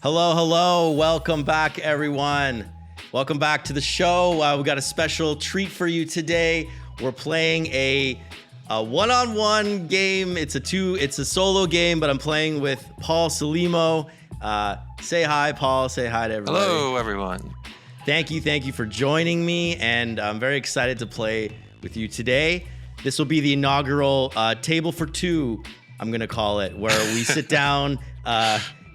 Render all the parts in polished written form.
Hello, hello. Welcome back, everyone. Welcome back to the show. We got a special treat for you today. We're playing a one-on-one game. It's a solo game, but I'm playing with Paul Sollimo. Say hi, Paul. Say hi to everybody. Hello, everyone. Thank you for joining me, and I'm very excited to play with you today. This will be the inaugural table for two, I'm gonna call it, where we sit down,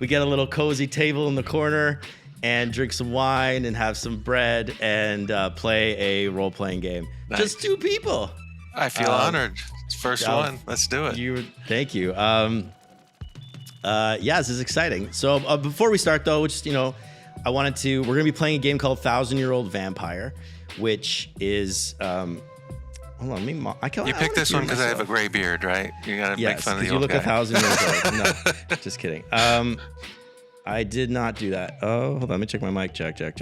we get a little cozy table in the corner and drink some wine and have some bread and play a role-playing game. Nice. Just two people. I feel honored. It's first one. Let's do it. Thank you. Yeah, this is exciting. So before we start, though, we're going to be playing a game called 1,000-Year-Old Vampire, which is, hold on, you picked this one because I have a gray beard, right? You got to make fun of the old guy. Yes, because you look 1,000 years old. No, just kidding. I did not do that. Oh, hold on, let me check my mic. Check. There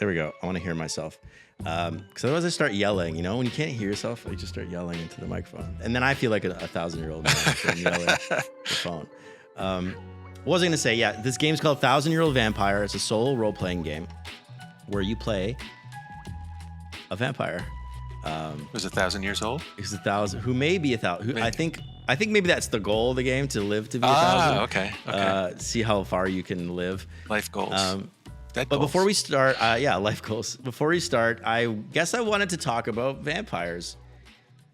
we go. I want to hear myself. Because otherwise I start yelling, when you can't hear yourself, I just start yelling into the microphone. And then I feel like a 1,000-year-old man when I'm yelling at the phone. What was I going to say? Yeah, this game's called 1,000-Year-Old Vampire. It's a solo role-playing game where you play a vampire. Who's 1,000 years old? Who's 1,000? Who may be 1,000? I think maybe that's the goal of the game, to live to be 1,000. Okay. See how far you can live. Life goals. But before we start, life goals. Before we start, I guess I wanted to talk about vampires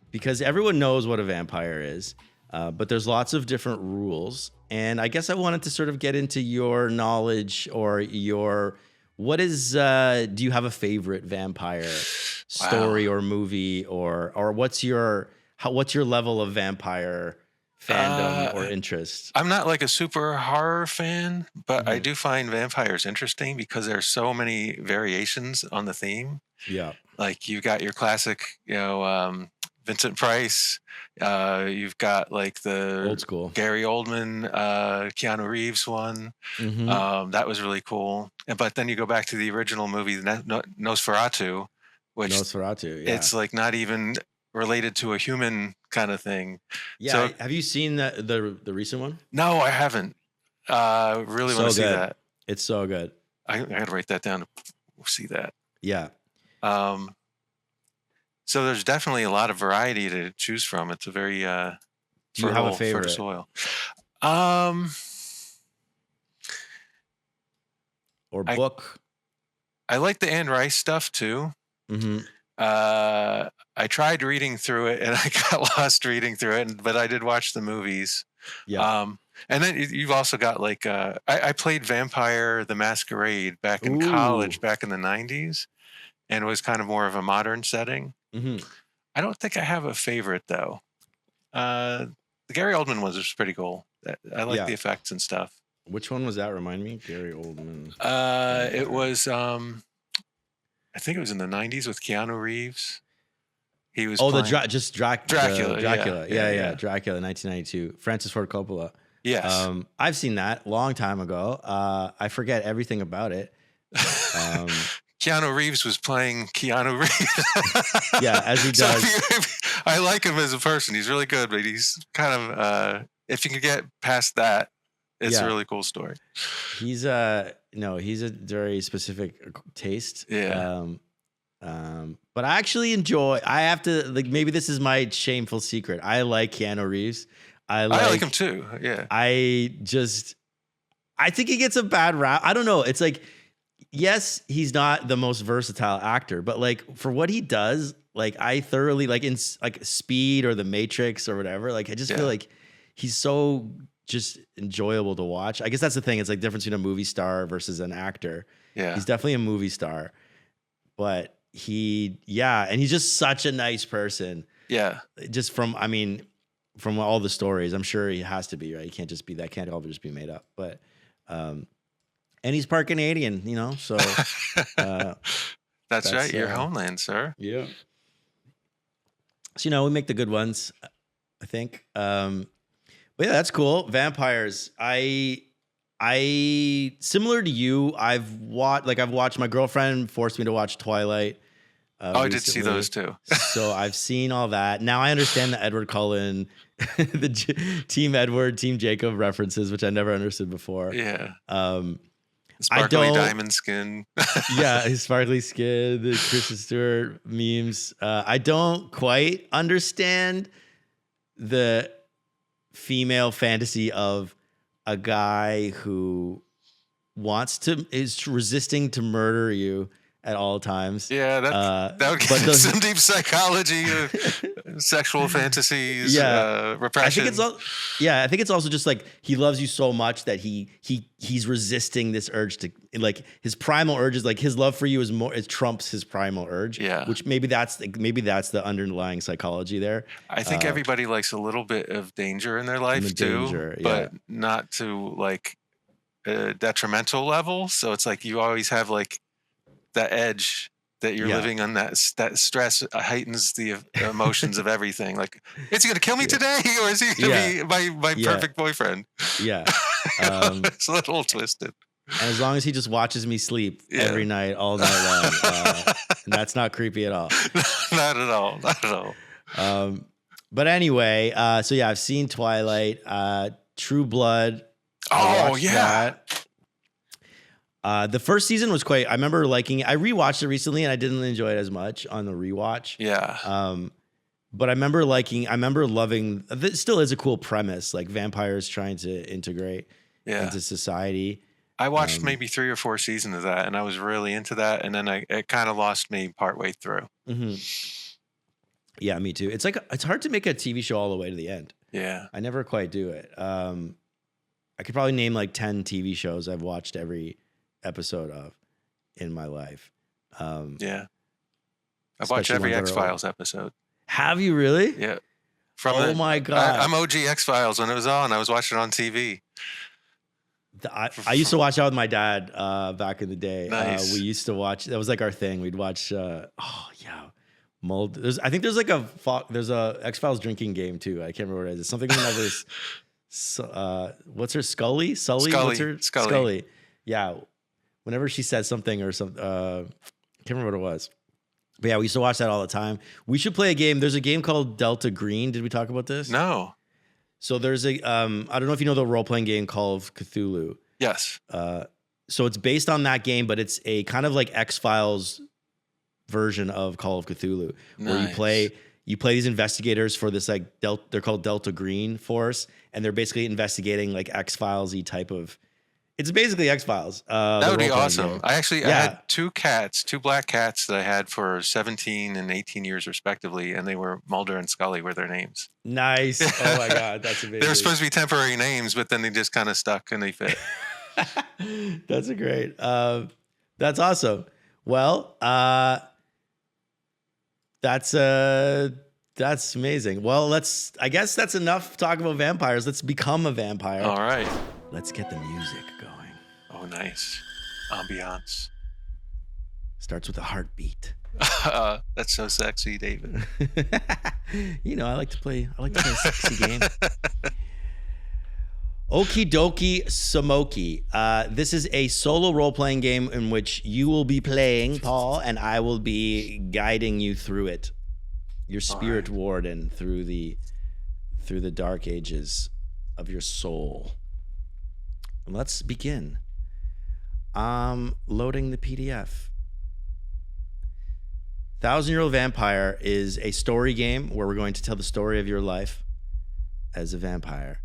because everyone knows what a vampire is, but there's lots of different rules. And I guess I wanted to sort of get into your knowledge or do you have a favorite vampire story or movie or what's your level of vampire fandom or interest? I'm not like a super horror fan, but I do find vampires interesting because there's so many variations on the theme. Yeah. Like you've got your classic, Vincent Price. You've got like the old school Gary Oldman, Keanu Reeves one. Mm-hmm. That was really cool. But then you go back to the original movie, Nosferatu, which it's like not even related to a human kind of thing. Yeah. So, have you seen the recent one? No, I haven't. Really want to see that. It's so good. I got to write that down to see that. Yeah. So there's definitely a lot of variety to choose from. It's a very do you have a favorite soil. Or book. I like the Anne Rice stuff too. Mm-hmm. I tried reading through it and I got lost reading through it, but I did watch the movies. Yeah. And then you've also got like I played Vampire the Masquerade back in college, back in the 90s, and it was kind of more of a modern setting. Mm-hmm. I don't think I have a favorite though. The Gary Oldman one was pretty cool. I like the effects and stuff. Which one was that? Remind me, Gary Oldman. It was I think it was in the 90s with Keanu Reeves. He was Dracula. Dracula. Yeah. Dracula, 1992. Francis Ford Coppola. Yes. I've seen that long time ago. I forget everything about it. Keanu Reeves was playing Keanu Reeves. Yeah, as he does. So I like him as a person. He's really good, but he's kind of if you can get past that, it's a really cool story. He's a very specific taste. Yeah. But I actually enjoy. I have to maybe this is my shameful secret. I like Keanu Reeves. I like him too. Yeah. I think he gets a bad rap. I don't know. It's like, yes, he's not the most versatile actor, but like for what he does, like I thoroughly like in like Speed or The Matrix or whatever. Like I just feel like he's so just enjoyable to watch. I guess that's the thing. It's like the difference between a movie star versus an actor. Yeah. He's definitely a movie star, but and he's just such a nice person. Yeah. Just from all the stories, I'm sure he has to be, right? He can't just be that. Can't all just be made up. But, and he's part Canadian, so. that's right. Your homeland, sir. Yeah. So, we make the good ones, I think. But yeah, that's cool. Vampires. I similar to you, I've watched, my girlfriend forced me to watch Twilight. I did see those too. So I've seen all that. Now I understand that Edward Cullen Team Edward, Team Jacob references, which I never understood before. Yeah. I Sparkly don't. diamond skin. Yeah, his sparkly skin, the Kristen Stewart memes. I don't quite understand the female fantasy of a guy who is resisting to murder you at all times. Yeah, that would get some deep psychology, sexual fantasies, repression. I think it's also just like he loves you so much that he's resisting this urge to, like, his primal urge is like his love for you it trumps his primal urge. Yeah, which maybe that's the underlying psychology there. I think everybody likes a little bit of danger in their life too, but not to like a detrimental level. So it's like you always have like that edge that you're living on, that stress heightens the emotions of everything. Like, is he going to kill me today, or is he going to be my perfect boyfriend? Yeah. It's a little twisted. And as long as he just watches me sleep every night, all night long, that's not creepy at all. Not at all. Not at all. But anyway, so yeah, I've seen Twilight, True Blood. Oh yeah. That. The first season was I remember liking it. I rewatched it recently and I didn't enjoy it as much on the rewatch. Yeah. But I remember loving, it still is a cool premise, like vampires trying to integrate into society. I watched maybe 3 or 4 seasons of that and I was really into that. And then it kind of lost me partway through. Mm-hmm. Yeah, me too. It's hard to make a TV show all the way to the end. Yeah. I never quite do it. I could probably name like 10 TV shows I've watched every episode of in my life. I've watched every X-Files episode. Have you really? Yeah. My God. I'm OG X-Files. When it was on, I was watching it on TV. I used to watch that with my dad back in the day. Nice. We used to watch, that was like our thing. We'd watch, I think there's a X-Files drinking game too. I can't remember what it is. It's something whenever what's her Scully? Sully? What's her? Scully. Yeah. Whenever she said something or something, I can't remember what it was. But yeah, we used to watch that all the time. We should play a game. There's a game called Delta Green. Did we talk about this? No. So there's I don't know if you know the role-playing game Call of Cthulhu. Yes. So it's based on that game, but it's a kind of like X-Files version of Call of Cthulhu, where you play these investigators for this like they're called Delta Green Force, and they're basically investigating like X-Files-y type of. It's basically X-Files. That would be awesome. Game. I had 2 black cats that I had for 17 and 18 years respectively, and they were Mulder and Scully were their names. Nice. Oh my God, that's amazing. They were supposed to be temporary names, but then they just kind of stuck and they fit. That's great. That's awesome. Well, that's amazing. Well, I guess that's enough talk about vampires. Let's become a vampire. All right. Let's get the music going. Oh, nice. Ambiance. Starts with a heartbeat. That's so sexy, David. I like to play a sexy game. Okie dokie Samoki. This is a solo role-playing game in which you will be playing, Paul, and I will be guiding you through it. Your spirit warden through the dark ages of your soul. Let's begin. Loading the PDF. 1,000-Year-Old Vampire is a story game where we're going to tell the story of your life as a vampire.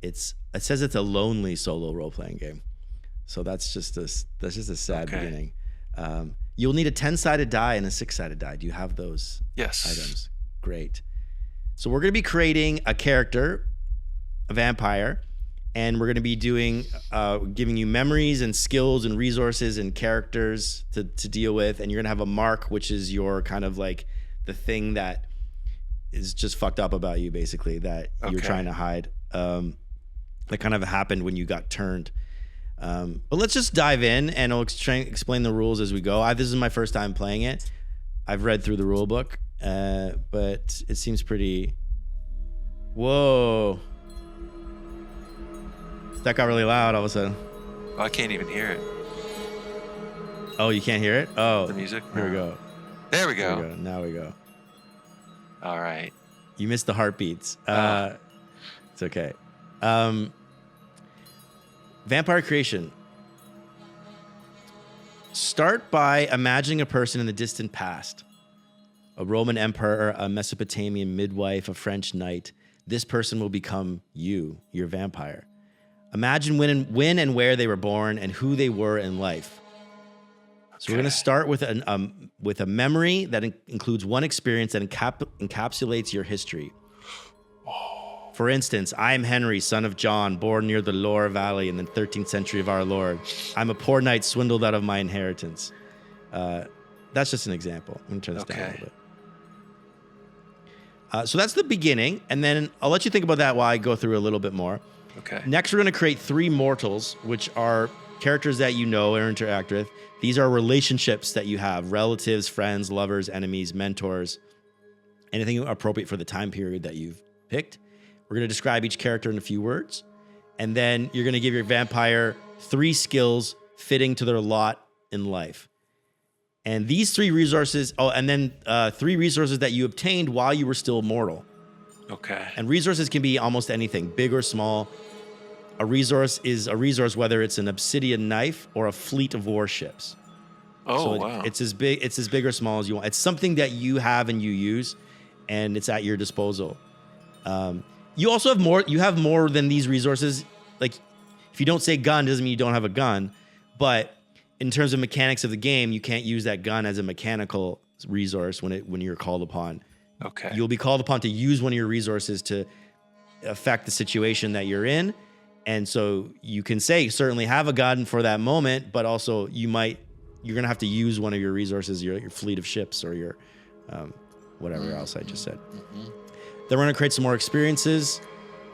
It says it's a lonely solo role-playing game, so that's just a sad beginning. You'll need a 10-sided die and a 6-sided die. Do you have those items? Great. So we're going to be creating a character, a vampire. And we're going to be giving you memories and skills and resources and characters to deal with. And you're going to have a mark, which is your kind of like the thing that is just fucked up about you, basically, that you're trying to hide. That kind of happened when you got turned. But let's just dive in and I'll explain the rules as we go. This is my first time playing it. I've read through the rule book, but it seems pretty... Whoa. That got really loud all of a sudden. Oh, I can't even hear it. Oh, you can't hear it? Oh. The music? Here we go. There we go. Now we go. All right. You missed the heartbeats. It's okay. Vampire creation. Start by imagining a person in the distant past. A Roman emperor, a Mesopotamian midwife, a French knight. This person will become you, your vampire. Imagine when and where they were born and who they were in life. So we're going to start with a memory that includes one experience that encapsulates your history. For instance, I am Henry, son of John, born near the Loire Valley in the 13th century of our Lord. I'm a poor knight swindled out of my inheritance. That's just an example. I'm going to turn this down a little bit. So that's the beginning, and then I'll let you think about that while I go through a little bit more. Okay. Next, we're going to create 3 mortals, which are characters that you know or interact with. These are relationships that you have, relatives, friends, lovers, enemies, mentors, anything appropriate for the time period that you've picked. We're going to describe each character in a few words, and then you're going to give your vampire 3 skills fitting to their lot in life. And these 3 resources, and then 3 resources that you obtained while you were still mortal. Okay. And resources can be almost anything, big or small. A resource is a resource, whether it's an obsidian knife or a fleet of warships. Oh, wow. It's as big or small as you want. It's something that you have and you use, and it's at your disposal. You also have more. You have more than these resources. Like, if you don't say gun, doesn't mean you don't have a gun. But in terms of mechanics of the game, you can't use that gun as a mechanical resource when you're called upon. Okay. You'll be called upon to use one of your resources to affect the situation that you're in. And so you can say certainly have a gun for that moment, but also you're going to have to use one of your resources, your fleet of ships or your whatever else I just said. Mm-hmm. Then we're going to create some more experiences.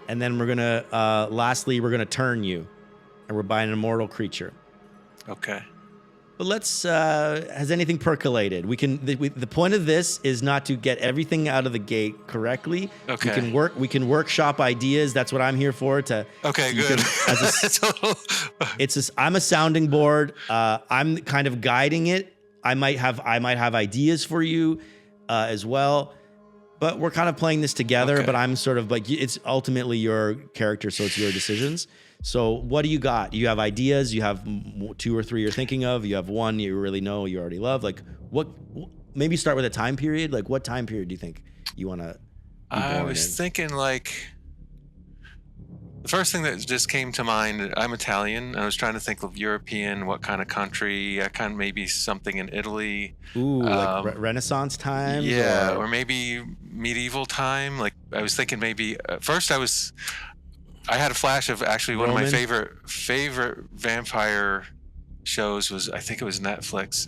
And then we're going to, lastly, we're going to turn you. And we're buying an immortal creature. Okay. But has anything percolated? The point of this is not to get everything out of the gate correctly. Okay. We can workshop ideas. That's what I'm here for. Okay, good. I'm a sounding board. I'm kind of guiding it. I might have ideas for you as well. But we're kind of playing this together. Okay. But I'm sort of like, it's ultimately your character, so it's your decisions. So what do you got? You have ideas. You have 2 or 3 you're thinking of. You have 1 you really know you already love. Like what? Maybe start with a time period. Like what time period do you think you want to? I was thinking like the first thing that just came to mind. I'm Italian. I was trying to think of European. What kind of country? Kind of maybe something in Italy. Ooh, like Renaissance time. Yeah, or maybe medieval time. Like I was thinking maybe first I had a flash of actually one Roman? of my favorite vampire shows was, I think it was Netflix.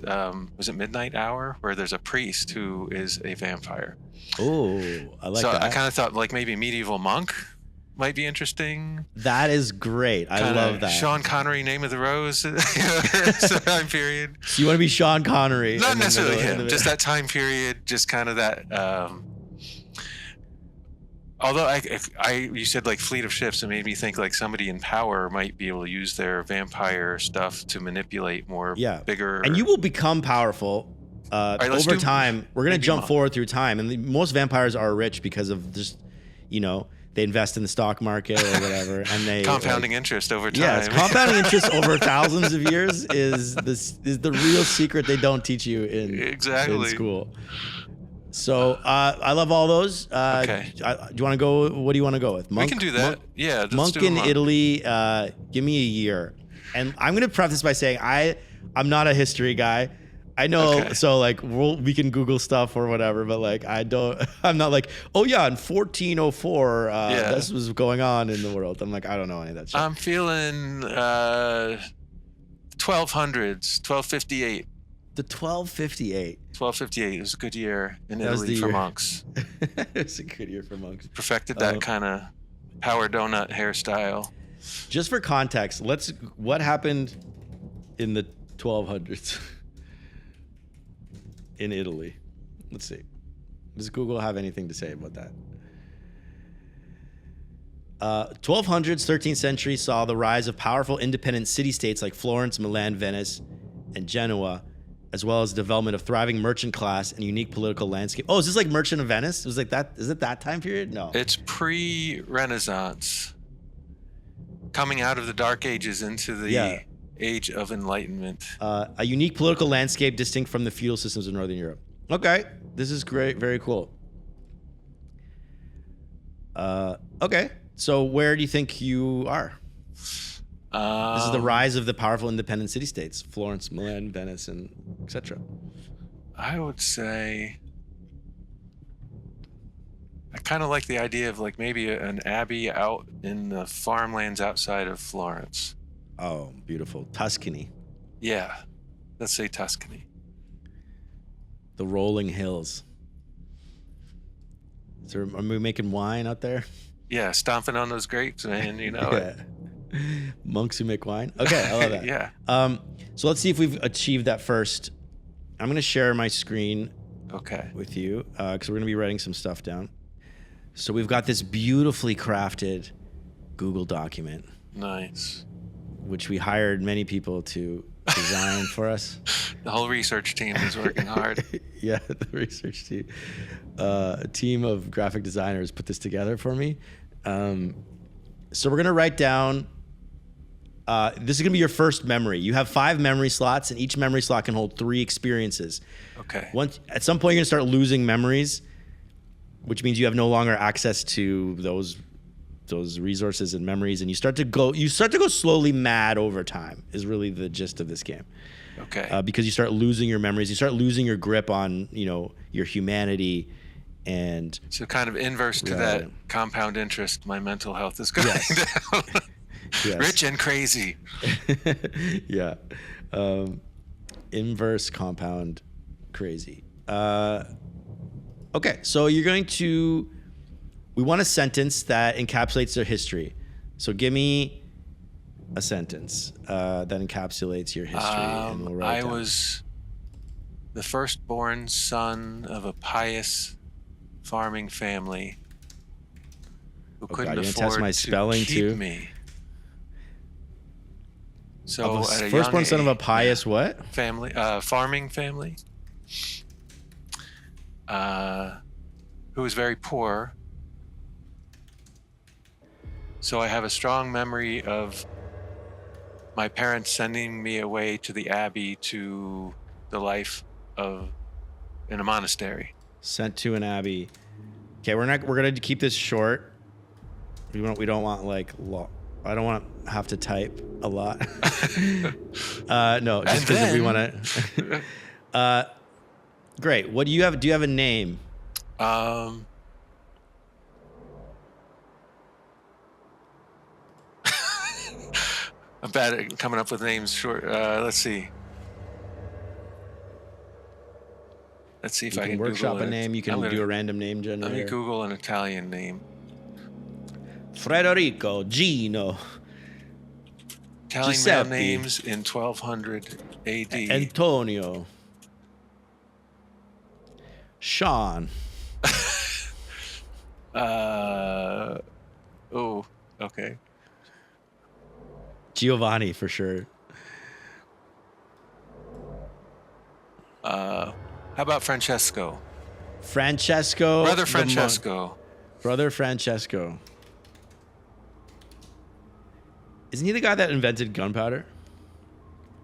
Was it Midnight Hour, where there's a priest who is a vampire? Oh, I like that. So I kind of thought like maybe medieval monk might be interesting. That is great. I love that. Sean Connery, Name of the Rose time period. So you want to be Sean Connery? Not necessarily him, just that time period, just kind of that. Although you said like fleet of ships, it made me think like somebody in power might be able to use their vampire stuff to manipulate bigger. And you will become powerful over time. We're going to jump forward through time. And most vampires are rich because of just, they invest in the stock market or whatever. And they compounding interest over time. Yes, compounding interest over thousands of years is the real secret they don't teach you in school. So I love all those. Okay. Do you want to go? What do you want to go with? Monk? We can do that. Yeah. Monk in Italy. Give me a year. And I'm going to preface by saying I'm not a history guy. I know. Okay. So like we can Google stuff or whatever, but like I'm not like, oh yeah, in 1404 this was going on in the world. I'm like, I don't know any of that shit. I'm feeling 1200s, 1258. The 1258. 1258. It was a good year in Italy for monks. It was a good year for monks. Perfected that kind of power donut hairstyle. Just for context, what happened in the 1200s in Italy? Let's see. Does Google have anything to say about that? 1200s, 13th century saw the rise of powerful independent city-states like Florence, Milan, Venice, and Genoa, as well as development of thriving merchant class and unique political landscape. Oh, is this like Merchant of Venice? It was like that. Is it that time period? No. It's pre-Renaissance, coming out of the Dark Ages into the Age of Enlightenment. A unique political landscape distinct from the feudal systems of Northern Europe. Okay, this is great. Very cool. Okay, so where do you think you are? This is the rise of the powerful independent city-states: Florence, Milan, Venice, and etc. I would say I kind of like the idea of like maybe an abbey out in the farmlands outside of Florence. Oh, beautiful. Tuscany. Yeah, let's say Tuscany. The rolling hills. Are we making wine out there? Yeah, stomping on those grapes, man. You know. Yeah. Monks who make wine. Okay, I love that. Yeah. So let's see if we've achieved that first. I'm going to share my screen. Okay. With you, because we're going to be writing some stuff down. So we've got this beautifully crafted Google document. Nice. Which we hired many people to design for us. The whole research team is working hard. Yeah, the research team. A team of graphic designers put this together for me. So we're going to write down, this is going to be your first memory. You have 5 memory slots, and each memory slot can hold 3 experiences. Okay. At some point, you're going to start losing memories, which means you have no longer access to those resources and memories, and you start to go slowly mad over time is really the gist of this game. Okay. Because you start losing your memories, you start losing your grip on, your humanity, and so kind of inverse to that compound interest. My mental health is going down. Yes. Rich and crazy. Yeah. Inverse compound crazy. Okay, so we want a sentence that encapsulates their history. So give me a sentence that encapsulates your history, and we'll write it down. I was the firstborn son of a pious farming family who couldn't afford to keep me. So at a firstborn son of a pious what? Family, farming family, who was very poor. So I have a strong memory of my parents sending me away to the abbey to the life in a monastery. Sent to an abbey. Okay, we're gonna keep this short. We don't want I don't want to have to type a lot. No, just because we want to. Great. What do you have? Do you have a name? I'm bad at coming up with names short. Let's see. Let's see if I can workshop a name. You can do a random name generator. Let me Google an Italian name. Federico, Gino. Italian male names in 1200 AD. Antonio. Sean. Oh, okay. Giovanni for sure. How about Francesco? Francesco. Brother Francesco. Brother Francesco. Isn't he the guy that invented gunpowder?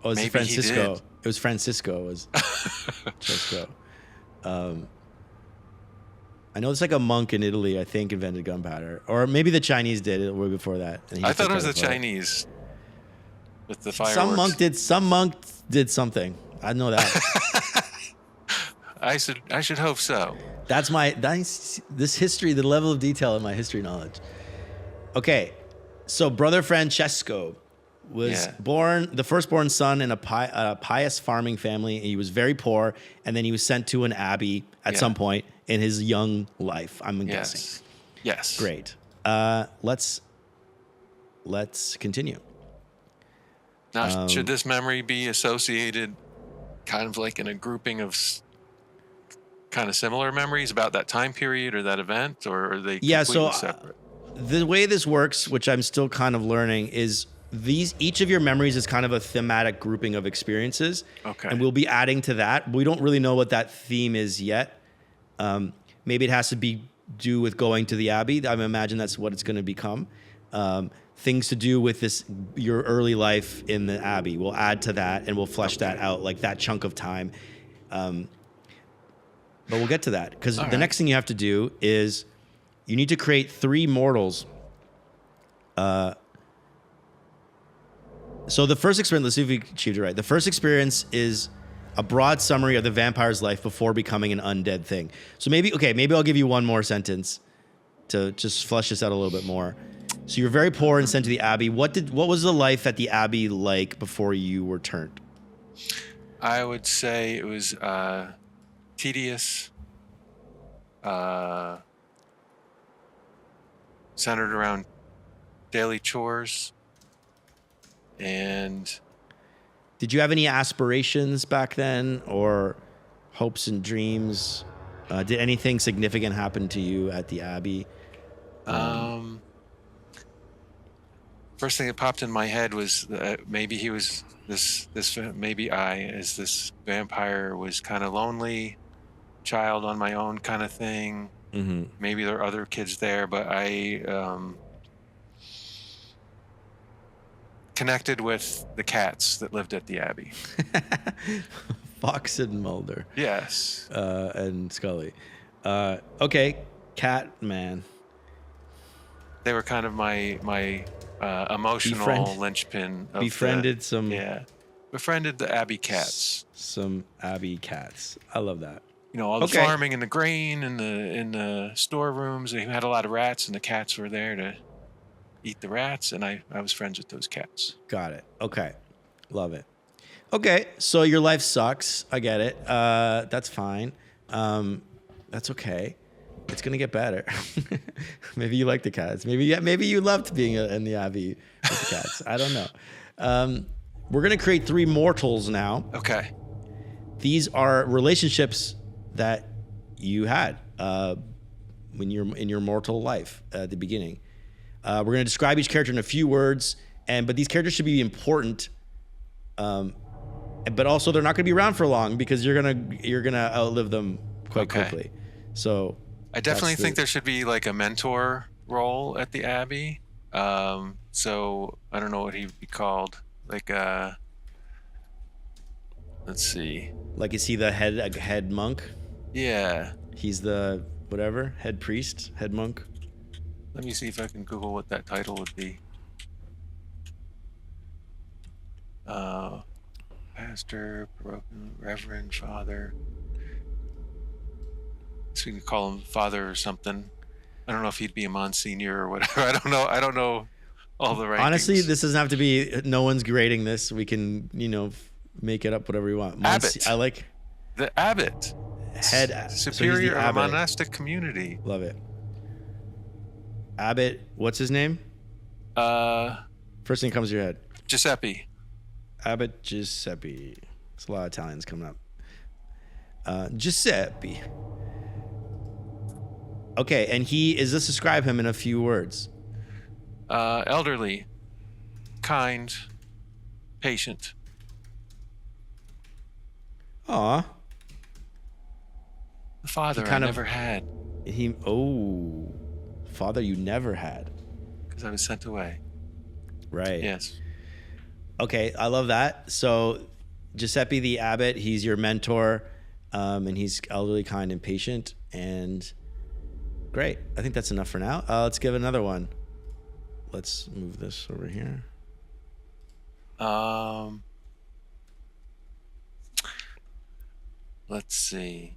Oh, it's Francisco. It was Francisco. It was Francesco. I know it's like a monk in Italy, I think, invented gunpowder. Or maybe the Chinese did it way before that. I thought it was the Chinese with the fireworks. Some monk did something. I know that. I should hope so. That's this history, the level of detail in my history knowledge. Okay. So Brother Francesco was the firstborn son in a pious farming family. And he was very poor, and then he was sent to an abbey at some point in his young life, I'm guessing. Yes. Great. Let's continue. Now, should this memory be associated kind of like in a grouping of kind of similar memories about that time period or that event, or are they completely separate? The way this works, which I'm still kind of learning, is each of your memories is kind of a thematic grouping of experiences. Okay. And we'll be adding to that. We don't really know what that theme is yet. Maybe it has to do with going to the Abbey. I imagine that's what it's going to become. Things to do with your early life in the Abbey. We'll add to that and we'll flesh that out, like that chunk of time. But we'll get to that because the next thing you have to do is you need to create 3 mortals. So the first experience, let's see if we achieved it right. The first experience is a broad summary of the vampire's life before becoming an undead thing. So maybe I'll give you one more sentence to just flesh this out a little bit more. So you're very poor and sent to the Abbey. What was the life at the Abbey like before you were turned? I would say it was tedious, centered around daily chores. And did you have any aspirations back then or hopes and dreams? Did anything significant happen to you at the Abbey? First thing that popped in my head was maybe he was maybe I, as this vampire, was kind of lonely, child on my own kind of thing. Mm-hmm. Maybe there are other kids there, but I connected with the cats that lived at the Abbey. Fox and Mulder. Yes. And Scully. Okay, cat man. They were kind of my emotional linchpin. Befriended the Abbey cats. Some Abbey cats. I love that. All the farming and the grain and in the storerooms. They had a lot of rats, and the cats were there to eat the rats, and I was friends with those cats. Got it. Okay. Love it. Okay, so your life sucks. I get it. That's fine. That's okay. It's gonna get better. Maybe you like the cats. Maybe you loved being in the Abbey with the cats. I don't know. We're gonna create 3 mortals now. Okay. These are relationships that you had when you're in your mortal life at the beginning. We're gonna describe each character in a few words, but these characters should be important. But also they're not gonna be around for long because you're gonna outlive them quite quickly. So I definitely think there should be like a mentor role at the Abbey. So I don't know what he'd be called. Like let's see. Like, is he the head monk? Yeah. He's the whatever, head priest, head monk. Let me see if I can Google what that title would be. Pastor, Reverend, Father. So we can call him Father or something. I don't know if he'd be a Monsignor or whatever. I don't know all the rankings. Honestly, this doesn't have to be. No one's grading this. We can, make it up whatever we want. Abbot. I like the abbot. Head superior so of a monastic community. Love it. Abbot. What's his name? First thing comes to your head. Giuseppe. Abbot Giuseppe. There's a lot of Italians coming up. Giuseppe. Okay, and let's describe him in a few words. Elderly, kind, patient. Aw. The father I never had. Father you never had. Because I was sent away. Right. Yes. Okay, I love that. So Giuseppe the abbot, he's your mentor, and he's elderly, kind, and patient, and great. I think that's enough for now. Let's give another one. Let's move this over here. Let's see.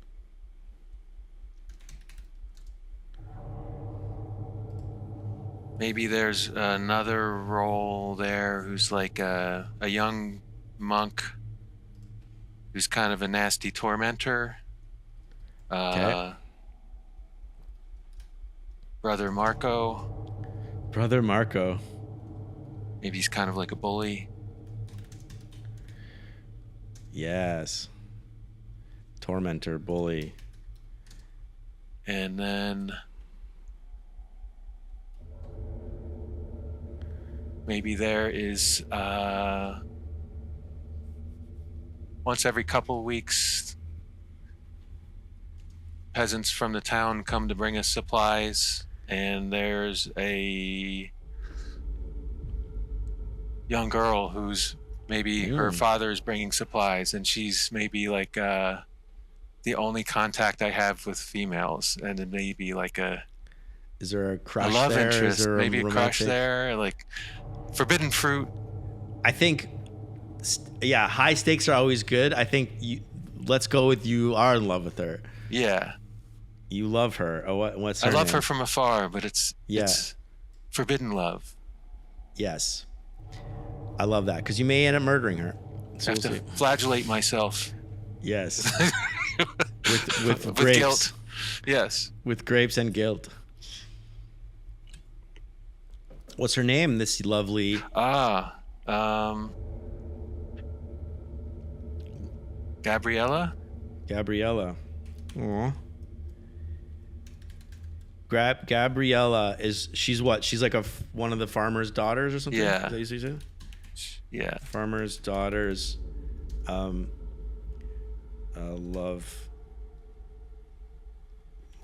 Maybe there's another role there who's like a young monk who's kind of a nasty tormentor. Okay. Brother Marco. Maybe he's kind of like a bully. Yes. Tormentor, bully. And then maybe there is once every couple of weeks, peasants from the town come to bring us supplies, and there's a young girl who's maybe her father is bringing supplies, and she's maybe like the only contact I have with females, and it may be like Is there a crush love there? interest, Is there maybe a crush romantic? there, like forbidden fruit. I think, yeah, high stakes are always good. I think let's go with you are in love with her. Yeah. You love her. Oh, what's her I love name? her from afar, but it's forbidden love. Yes. I love that, because you may end up murdering her. So I have to flagellate myself. Yes. with with grapes. Guilt. Yes. With grapes and guilt. What's her name? This lovely. Gabriella. Gabriella. Aww. Gabriella she's what? She's like one of the farmer's daughters or something? Yeah. Is that what you said? Yeah. Farmer's daughters. Love.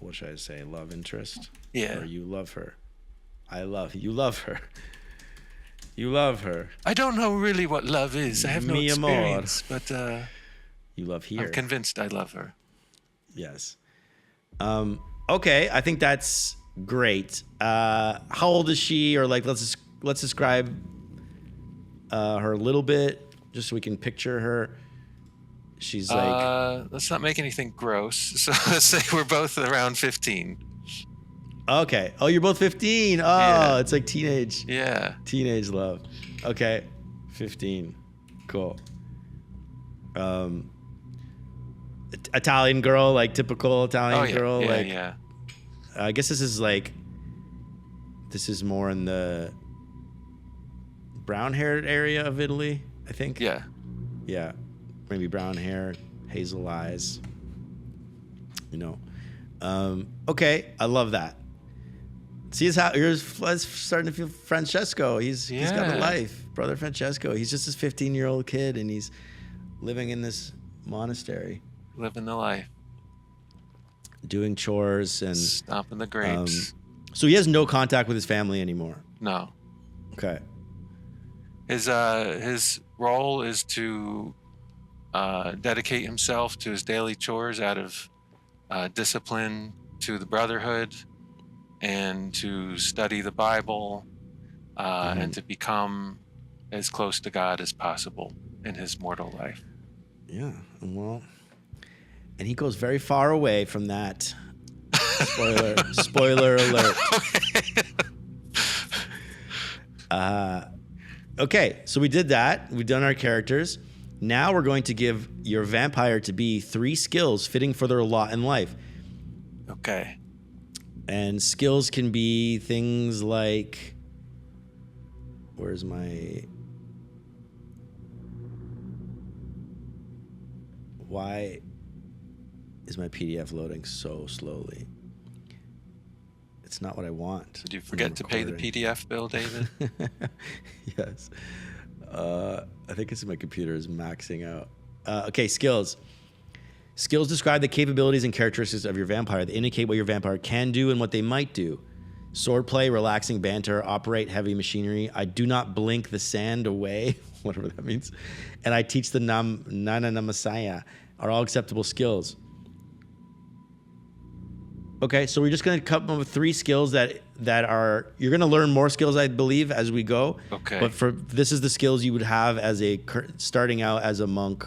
What should I say? Love interest? Yeah. Or you love her? You love her. You love her. I don't know really what love is. I have no experience, but you love here. I'm convinced I love her. Yes. Okay, I think that's great. How old is she? Or like, let's describe her a little bit, just so we can picture her. She's like. Let's not make anything gross. So let's say we're both around 15. Okay. Oh, you're both 15. Oh, yeah. It's like teenage. Yeah. Teenage love. Okay. 15. Cool. Italian girl, like typical Italian girl. Yeah, like, yeah. I guess this is more in the brown-haired area of Italy, I think. Yeah. Yeah. Maybe brown hair, hazel eyes. Okay. I love that. See how you're starting to feel Francesco. He's got a life, brother Francesco. He's just this 15-year-old kid, and he's living in this monastery, living the life, doing chores and stomping the grapes. So he has no contact with his family anymore. No. Okay. His role is to dedicate himself to his daily chores out of discipline to the brotherhood, and to study the Bible, and to become as close to God as possible in his mortal life. Yeah, well, and he goes very far away from that. Spoiler alert. Okay, so we did that. We've done our characters. Now we're going to give your vampire to be 3 skills fitting for their lot in life. Okay. And skills can be things like, why is my PDF loading so slowly? It's not what I want. Did you forget to pay the PDF bill, David? Yes. I think it's my computer is maxing out. Okay, skills. Skills describe the capabilities and characteristics of your vampire. They indicate what your vampire can do and what they might do. Swordplay, relaxing banter, operate heavy machinery. I do not blink the sand away, whatever that means. And I teach the Nana Namasaya are all acceptable skills. Okay, so we're just going to come up with 3 skills that are, you're going to learn more skills, I believe, as we go. Okay. But this is the skills you would have as starting out as a monk.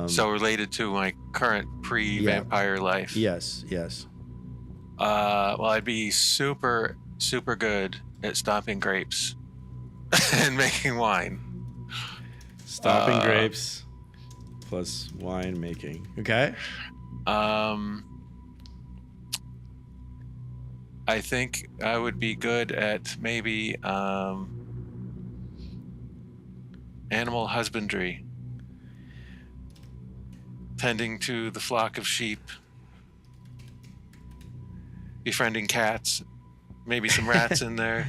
So related to my current pre-vampire life. Yes. Well, I'd be super, super good at stomping grapes and making wine. Stomping grapes plus wine making. Okay. I think I would be good at maybe animal husbandry. Tending to the flock of sheep, befriending cats, maybe some rats in there.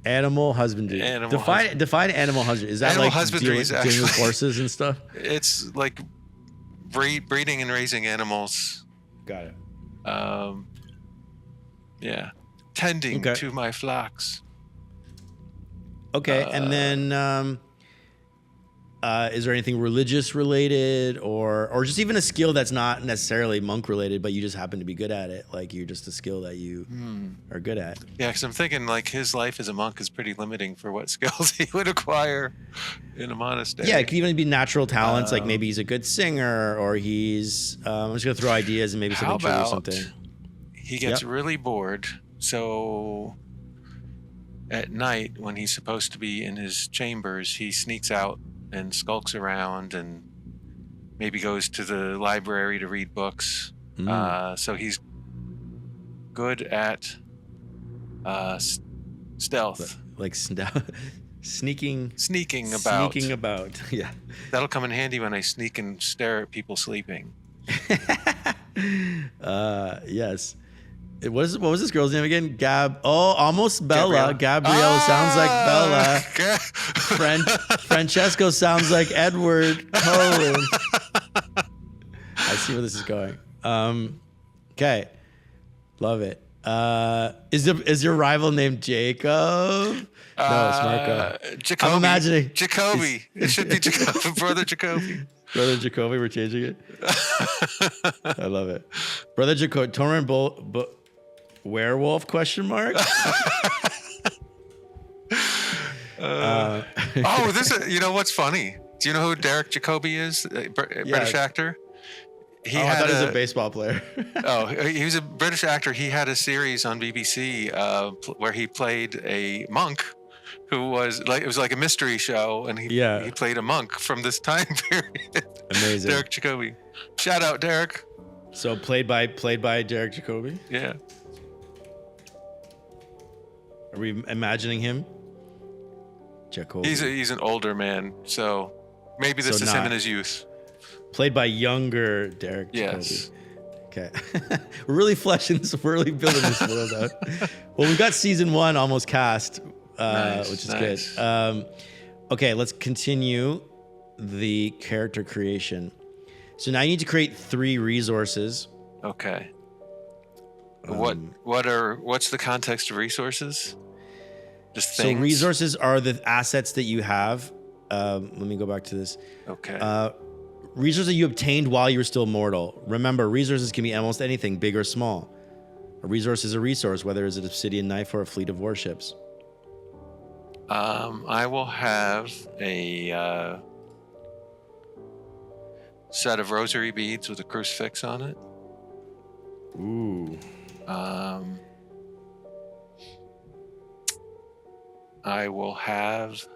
Animal husbandry. Define animal husbandry. Is that animal like husbandry is dealing with horses and stuff? It's like breeding and raising animals. Got it. Yeah. Tending to my flocks. Okay, and then is there anything religious related or just even a skill that's not necessarily monk related, but you just happen to be good at it? Like you're just a skill that you are good at. Yeah, because I'm thinking like his life as a monk is pretty limiting for what skills he would acquire in a monastery. Yeah, it could even be natural talents, like maybe he's a good singer or he's, I'm just going to throw ideas and maybe something true or something. He gets really bored, so at night when he's supposed to be in his chambers, he sneaks out and skulks around and maybe goes to the library to read books. So he's good at stealth. Like sneaking about. Yeah. That'll come in handy when I sneak and stare at people sleeping. Yes. What was this girl's name again? Almost Bella. Gabrielle sounds like Bella. Francesco sounds like Edward Cullen. I see where this is going. Okay. Love it. Is your rival named Jacob? No, it's Marco. Jacoby. I'm imagining. Jacoby. It should be Jacoby. Brother Jacoby. Brother Jacoby, we're changing it. I love it. Brother Jacoby, Torment werewolf question mark? You know what's funny? Do you know who Derek Jacobi is? British actor? I thought he was a baseball player. He was a British actor. He had a series on BBC where he played a monk who was like, it was like a mystery show, and he played a monk from this time period. Amazing. Derek Jacobi. Shout out, Derek. So played by Derek Jacobi? Yeah. Are we imagining him? Jacoby. He's an older man, so maybe this is him in his youth. Played by younger Derek Jacobi. Yes. Okay. We're really fleshing this. We're really building this world out. Well, we've got season 1 almost cast, which is good. Okay, let's continue the character creation. So now you need to create 3 resources. Okay. What's the context of resources? Just things? So resources are the assets that you have. Let me go back to this. Okay. Resources you obtained while you were still mortal. Remember, resources can be almost anything, big or small. A resource is a resource, whether it's an obsidian knife or a fleet of warships. I will have a set of rosary beads with a crucifix on it. Ooh. I will have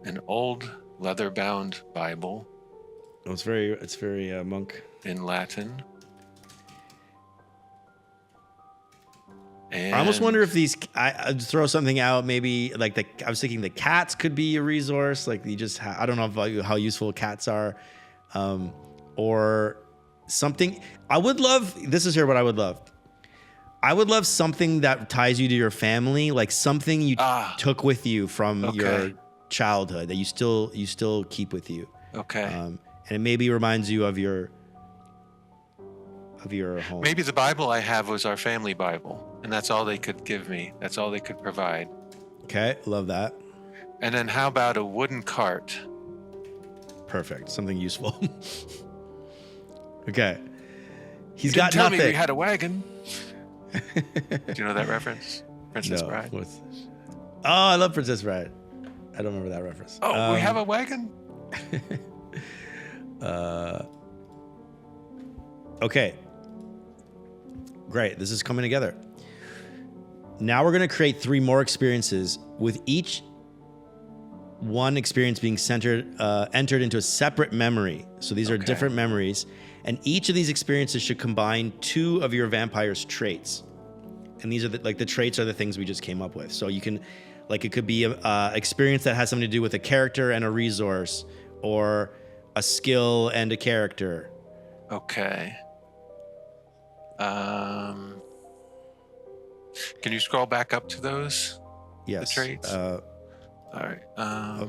an old leather-bound Bible. Oh, it's very monk. In Latin. And I almost wonder if I'd throw something out. Maybe like I was thinking the cats could be a resource. Like you just, I don't know how useful cats are, or something. I would love. This is what I would love. I would love something that ties you to your family, like something you took with you from your childhood that you still keep with you. Okay. And it maybe reminds you of your home. Maybe the Bible I have was our family Bible, and that's all they could give me. That's all they could provide. Okay, love that. And then how about a wooden cart? Perfect. Something useful. Okay. He's you got didn't nothing. Tell me we had a wagon. Do you know that reference? Princess Bride. I love Princess Bride. I don't remember that reference. Oh, we have a wagon? Okay. Great. This is coming together. Now we're going to create 3 more experiences, with each one experience being entered into a separate memory. So these are different memories, and each of these experiences should combine 2 of your vampire's traits. And these are the traits are the things we just came up with. So you can, it could be a experience that has something to do with a character and a resource, or a skill and a character. Okay. Can you scroll back up to those? Yes. traits? All right.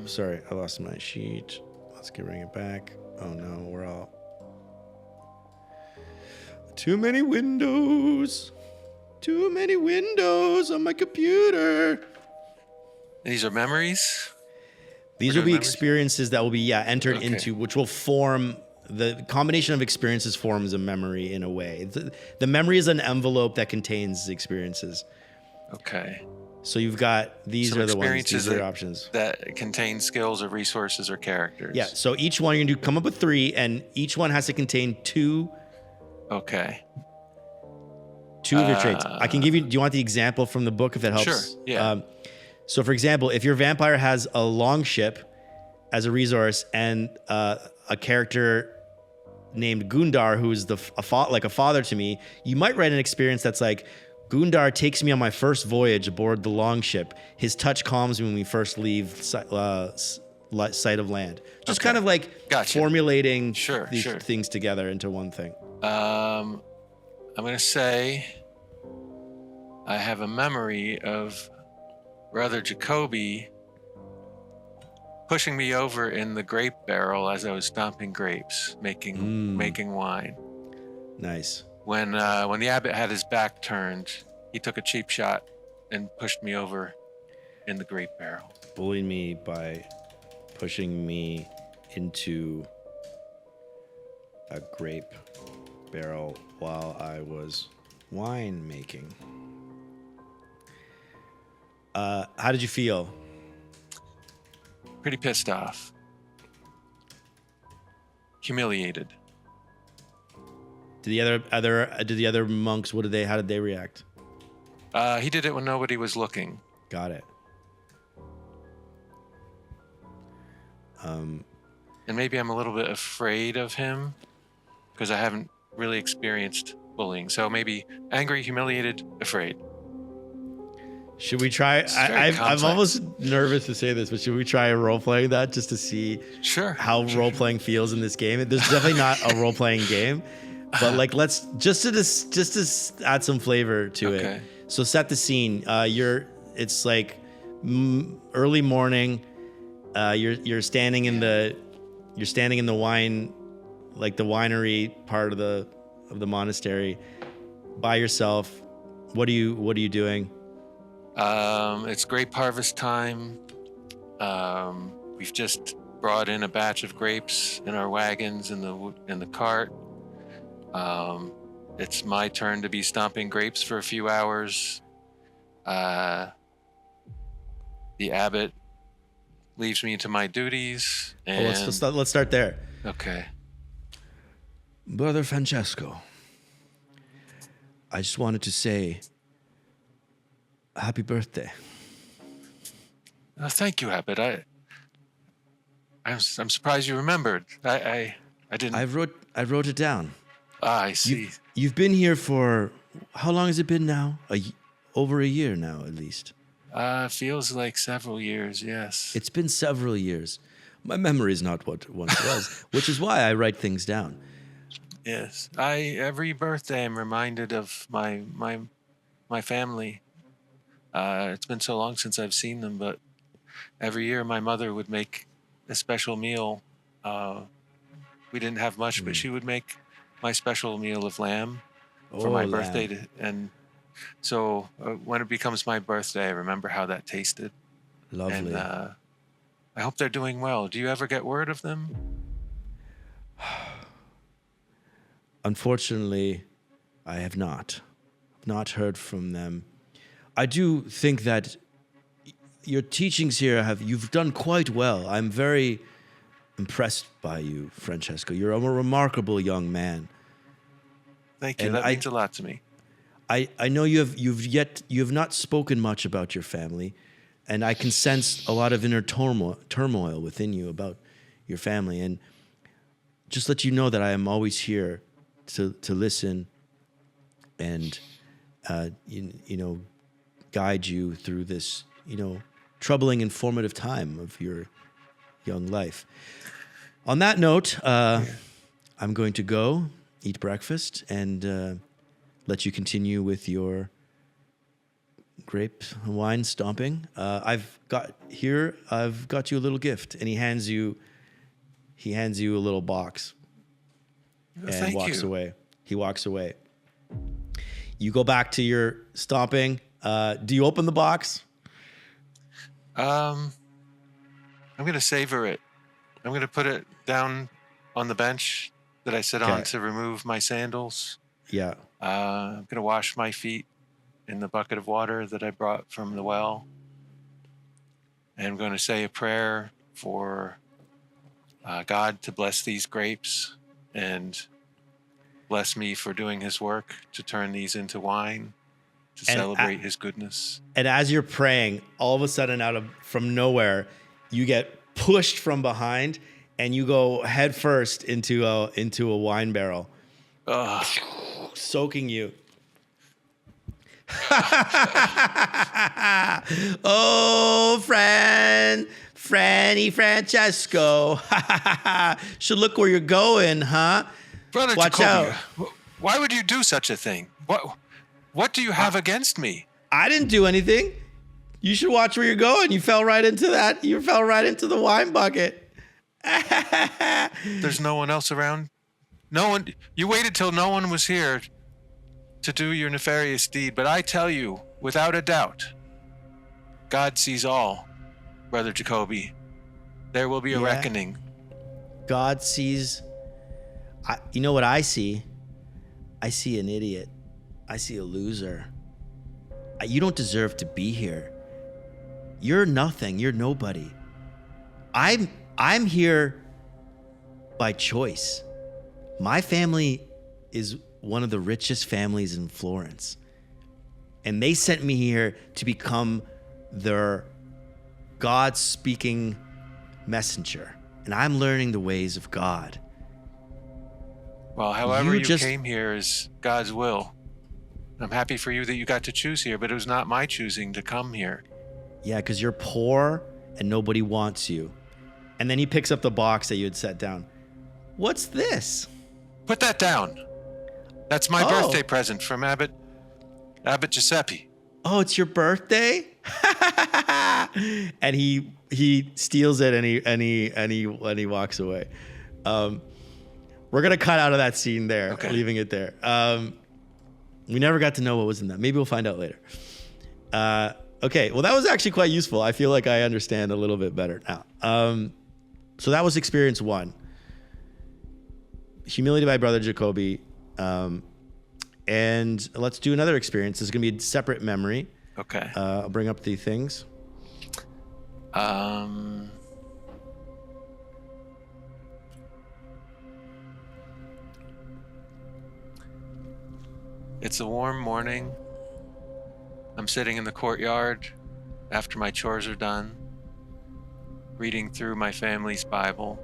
Sorry, I lost my sheet. Let's bring it back. Oh no, we're all too many windows. Too many windows on my computer. These are memories? These will be experiences that will be entered into, which will form the combination of experiences forms a memory in a way. The memory is an envelope that contains experiences. Okay. So you've got these are the ones. These are the options that contain skills or resources or characters. Yeah. So each one you're gonna come up with 3, and each one has to contain 2. Okay. 2 of your traits. I can give you. Do you want the example from the book if that helps? Sure. Yeah. So, for example, if your vampire has a longship as a resource and a character named Gundar, who's like a father to me, you might write an experience that's like, Gundar takes me on my first voyage aboard the longship. His touch calms me when we first leave sight of land. Just kind of like formulating these things together into one thing. I'm going to say I have a memory of Brother Jacoby pushing me over in the grape barrel as I was stomping grapes, making wine. Nice. When the abbot had his back turned, he took a cheap shot and pushed me over in the grape barrel. Bullied me by pushing me into a grape barrel while I was wine making. How did you feel? Pretty pissed off. Humiliated. Did the other monks? How did they react? He did it when nobody was looking. Got it. And maybe I'm a little bit afraid of him because I haven't really experienced bullying. So maybe angry, humiliated, afraid. Should we try? I'm almost nervous to say this, but should we try role playing that just to see how role playing feels in this game? There's definitely not a role playing game, but like let's just to add some flavor to it. So set the scene. It's like early morning. You're standing in the wine, like the winery part of the monastery, by yourself. What are you doing? It's grape harvest time. We've just brought in a batch of grapes in our wagons in the cart. It's my turn to be stomping grapes for a few hours. The abbot leaves me to my duties. And let's start there. Okay. Brother Francesco, I just wanted to say happy birthday. Thank you, Abbot. I'm surprised you remembered. I didn't. I wrote it down. I see. You've been here for how long has it been now? Over a year now, at least. Feels like several years. Yes. It's been several years. My memory is not what it once was, which is why I write things down. Yes. Every birthday I'm reminded of my family. It's been so long since I've seen them, but every year my mother would make a special meal. We didn't have much, but she would make my special meal of lamb for my birthday. And so when it becomes my birthday, I remember how that tasted. Lovely. And I hope they're doing well. Do you ever get word of them? Unfortunately, I have not heard from them. I do think that your teachings here you've done quite well. I'm very impressed by you, Francesco. You're a remarkable young man. Thank you. And that means a lot to me. I know you have not spoken much about your family, and I can sense a lot of inner turmoil within you about your family. And just let you know that I am always here to listen and guide you through this troubling and formative time of your young life. On that note, I'm going to go eat breakfast and let you continue with your grape wine stomping. I've got you a little gift, and he hands you a little box, and Thank walks you. away. He walks away. You go back to your stomping. Do you open the box? I'm going to savor it. I'm going to put it down on the bench that I sit on to remove my sandals. Yeah. I'm going to wash my feet in the bucket of water that I brought from the well. And I'm going to say a prayer for God to bless these grapes and bless me for doing his work to turn these into wine, to celebrate his goodness. And as you're praying, all of a sudden from nowhere, you get pushed from behind and you go head first into a wine barrel. Soaking you. Oh, Franny Francesco. Should look where you're going, huh? Brother Watch Jacoby, out. Why would you do such a thing? What do you have against me? I didn't do anything. You should watch where you're going. You fell right into that. You fell right into the wine bucket. There's no one else around? No one. You waited till no one was here to do your nefarious deed, but I tell you, without a doubt, God sees all, Brother Jacoby. There will be a reckoning. God sees. You know what I see? I see an idiot. I see a loser. You don't deserve to be here. You're nothing. You're nobody. I'm here by choice. My family is one of the richest families in Florence. And they sent me here to become their God-speaking messenger. And I'm learning the ways of God. Well, however you came here is God's will. I'm happy for you that you got to choose here, but it was not my choosing to come here. Yeah, because you're poor and nobody wants you. And then he picks up the box that you had set down. What's this? Put that down. That's my birthday present from Abbot Giuseppe. Oh, it's your birthday? And he steals it and he walks away. We're gonna cut out of that scene there, leaving it there. We never got to know what was in that. Maybe we'll find out later. Okay, well, that was actually quite useful. I feel like I understand a little bit better now. So that was experience one. Humiliated by Brother Jacoby. And let's do another experience. This is going to be a separate memory. Okay. I'll bring up the things. It's a warm morning. I'm sitting in the courtyard after my chores are done, reading through my family's Bible,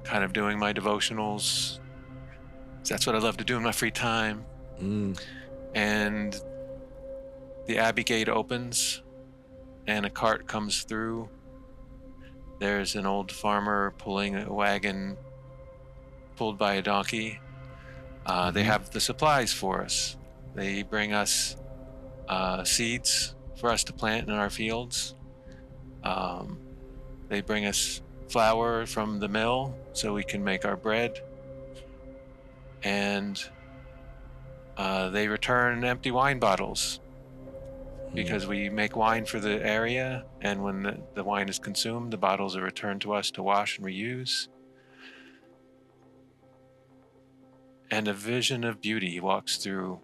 kind of doing my devotionals. That's what I love to do in my free time. And the Abbey gate opens and a cart comes through. There's an old farmer pulling a wagon pulled by a donkey. They have the supplies for us. They bring us seeds for us to plant in our fields. They bring us flour from the mill so we can make our bread. And they return empty wine bottles because we make wine for the area, and when the wine is consumed, the bottles are returned to us to wash and reuse. And a vision of beauty walks through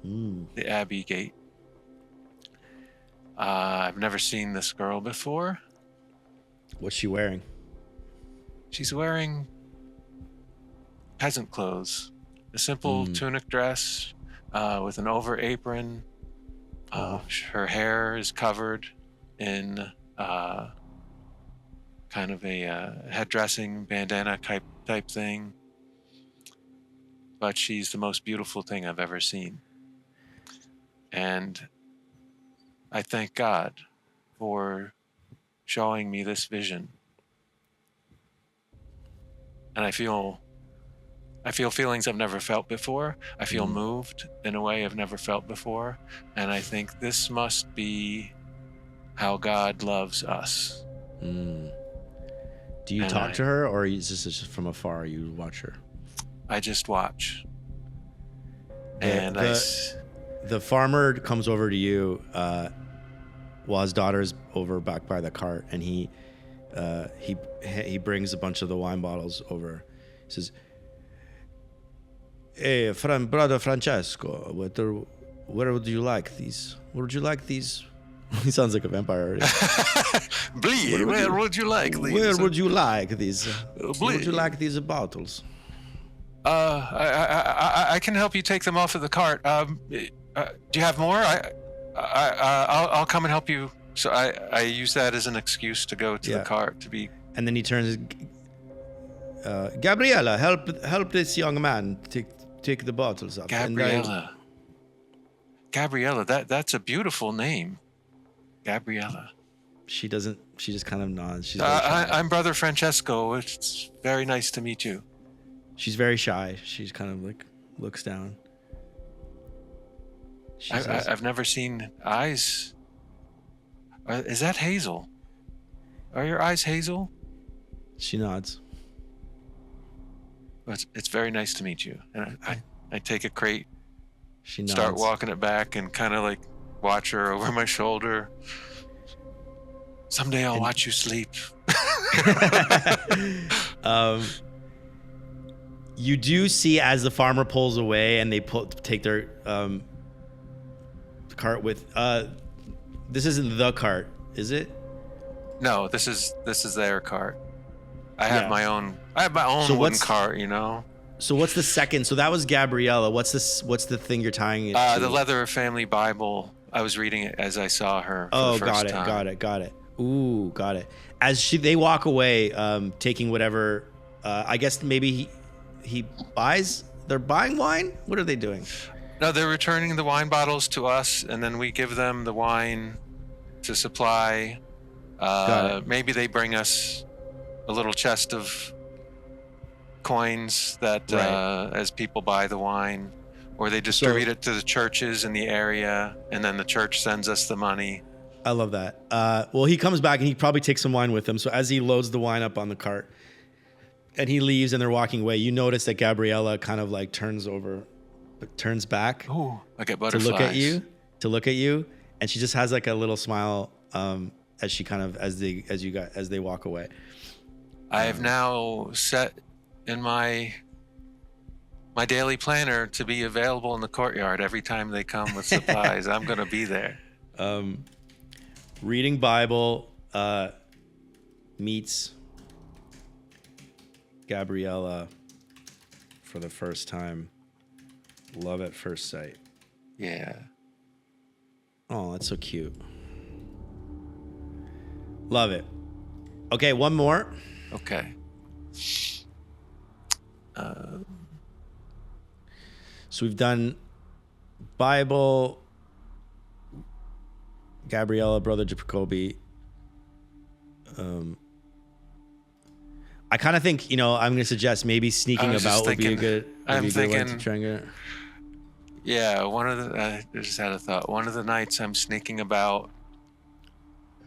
the Abbey gate. I've never seen this girl before. What's she wearing? She's wearing peasant clothes, a simple tunic dress with an over apron. Her hair is covered in kind of a head dressing bandana type thing. But she's the most beautiful thing I've ever seen. And I thank God for showing me this vision. And I feel I feel feelings I've never felt before. I feel Mm. moved in a way I've never felt before. And I think this must be how God loves us. Mm. Do you And talk to her, or is this just from afar? You watch her. I just watch. The farmer comes over to you while his daughter's over back by the cart, and he brings a bunch of the wine bottles over. He says, "Hey, brother Francesco, where would you like these? Where would you like these?" He sounds like a vampire already. Where would you like these? Where would you like these? Where would you like these bottles? I can help you take them off of the cart. Do you have more? I'll come and help you. So I use that as an excuse to go to the cart to be. And then he turns. Gabriella, help this young man take the bottles up. Gabriella, that's a beautiful name. Gabriella. She just kind of nods. She's I'm Brother Francesco. It's very nice to meet you. She's very shy. She's kind of like looks down. I've never seen eyes. Is that hazel? Are your eyes hazel? She nods. It's very nice to meet you. And I take a crate, she nods. Start walking it back, and kind of like watch her over my shoulder. Someday I'll watch you sleep. You do see as the farmer pulls away and they take their cart with. This isn't the cart, is it? No, this is their cart. I have my own. I have my own wooden cart, you know. So what's the second? So that was Gabriella. What's this? What's the thing you're tying it to? The Leather Family Bible. I was reading it as I saw her. For the first time. Got it. Ooh, got it. As they walk away, taking whatever. I guess maybe he buys. They're buying wine. What are they doing? No, they're returning the wine bottles to us, and then we give them the wine to supply. Maybe they bring us a little chest of coins that as people buy the wine, or they distribute it to the churches in the area, and then the church sends us the money. I love that. Well, he comes back and he probably takes some wine with him. So as he loads the wine up on the cart and he leaves and they're walking away, you notice that Gabriella kind of like turns back. Oh, I get butterflies. To look at you. And she just has like a little smile as she kind of, as they walk away. I have now set in my daily planner to be available in the courtyard every time they come with supplies. I'm going to be there. Reading Bible meets Gabriella for the first time. Love at first sight. Yeah. Oh, that's so cute. Love it. Okay, one more. Okay. So we've done Bible, Gabriella, Brother Jacoby. I kind of think, I'm going to suggest maybe sneaking about would be a good way to try and get it. Yeah, I just had a thought. One of the nights I'm sneaking about,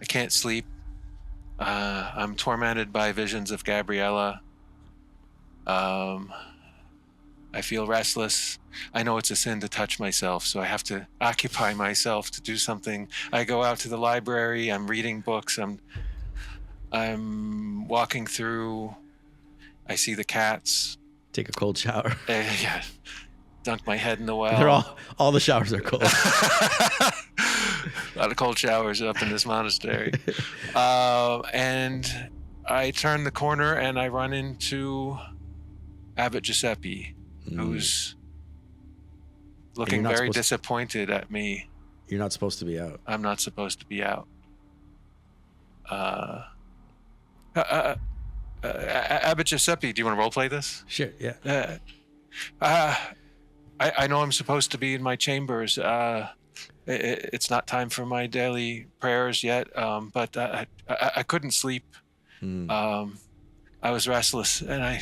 I can't sleep. I'm tormented by visions of Gabriella. I feel restless. I know it's a sin to touch myself, so I have to occupy myself to do something. I go out to the library. I'm reading books. I'm walking through. I see the cats. Take a cold shower. Yeah. Dunk my head in the well. They're all the showers are cold. A lot of cold showers up in this monastery. And I turn the corner and I run into Abbot Giuseppe, who's looking very disappointed at me. You're not supposed to be out. I'm not supposed to be out. Abbot Giuseppe, do you want to role play this? Sure, yeah. I know I'm supposed to be in my chambers. It's not time for my daily prayers yet, but I couldn't sleep. I was restless, and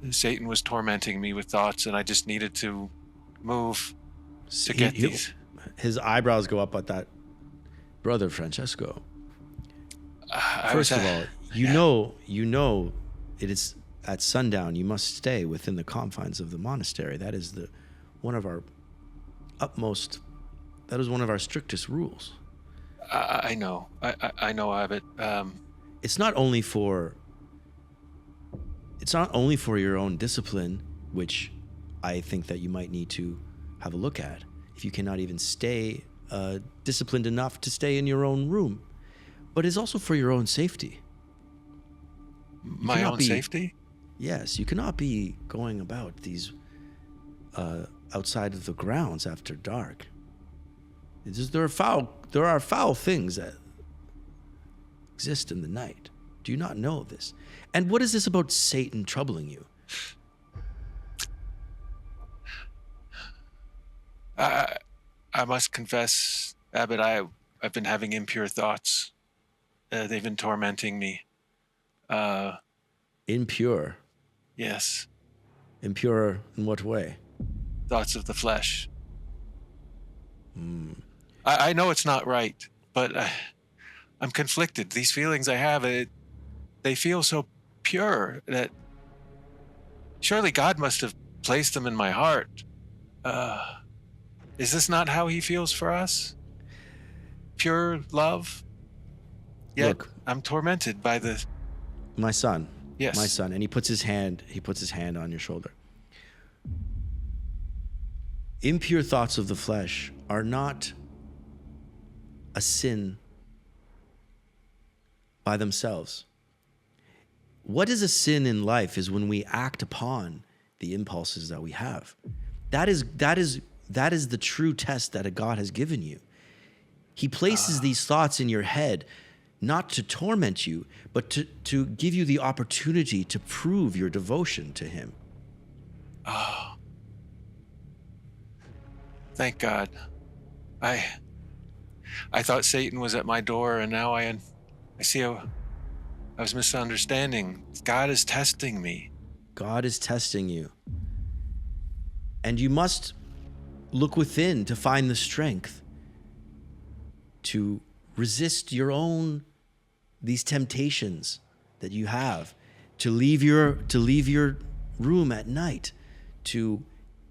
Satan was tormenting me with thoughts, and I just needed to move to get these. His eyebrows go up at that. Brother Francesco. First of all, you know, it is at sundown. You must stay within the confines of the monastery. That is one of our strictest rules. I know. I know of it. It's not only for your own discipline, which I think that you might need to have a look at. If you cannot even stay disciplined enough to stay in your own room, but it's also for your own safety. My own safety? Yes, you cannot be going about these outside of the grounds after dark. It's just, there are foul things that exist in the night. Do you not know this? And what is this about Satan troubling you? I must confess, Abbot, I've been having impure thoughts. They've been tormenting me. Impure? Yes. Impure in what way? Thoughts of the flesh. I know it's not right, but I'm conflicted. These feelings I have, they feel so pure that surely God must have placed them in my heart. Is this not how he feels for us? Pure love? Yet look, I'm tormented by my son. Yes. My son. And he puts his hand on your shoulder. Impure thoughts of the flesh are not a sin by themselves. What is a sin in life is when we act upon the impulses that we have. That is the true test that a God has given you. He places these thoughts in your head not to torment you, but to give you the opportunity to prove your devotion to him. Oh. Thank God. I thought Satan was at my door, and now I see I was misunderstanding. God is testing me. God is testing you. And you must look within to find the strength to resist these temptations that you have, to leave your room at night, to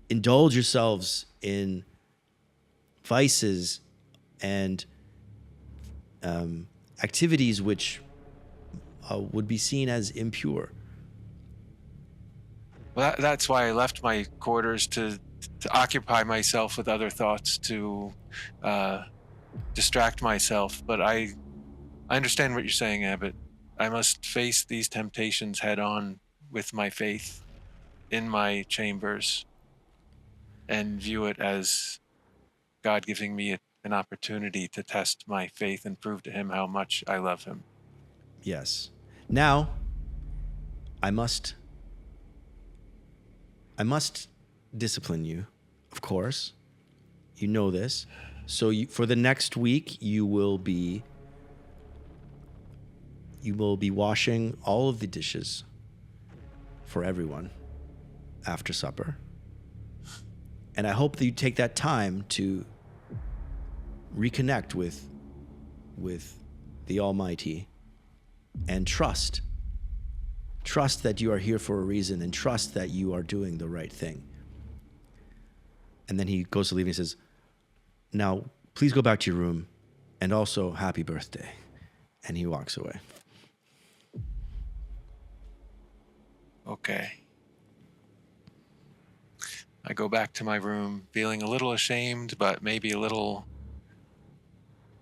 indulge yourselves in vices and activities which would be seen as impure. Well, that's why I left my quarters to occupy myself with other thoughts, to distract myself. But I understand what you're saying, Abbot. I must face these temptations head on with my faith in my chambers and view it as God giving me an opportunity to test my faith and prove to him how much I love him. Yes. Now, I must discipline you, of course. You know this. So for the next week, you will be washing all of the dishes for everyone after supper. And I hope that you take that time to reconnect with the Almighty and trust that you are here for a reason, and trust that you are doing the right thing. And then he goes to leave and he says, now, please go back to your room, and also happy birthday. And he walks away. Okay. I go back to my room feeling a little ashamed, but maybe a little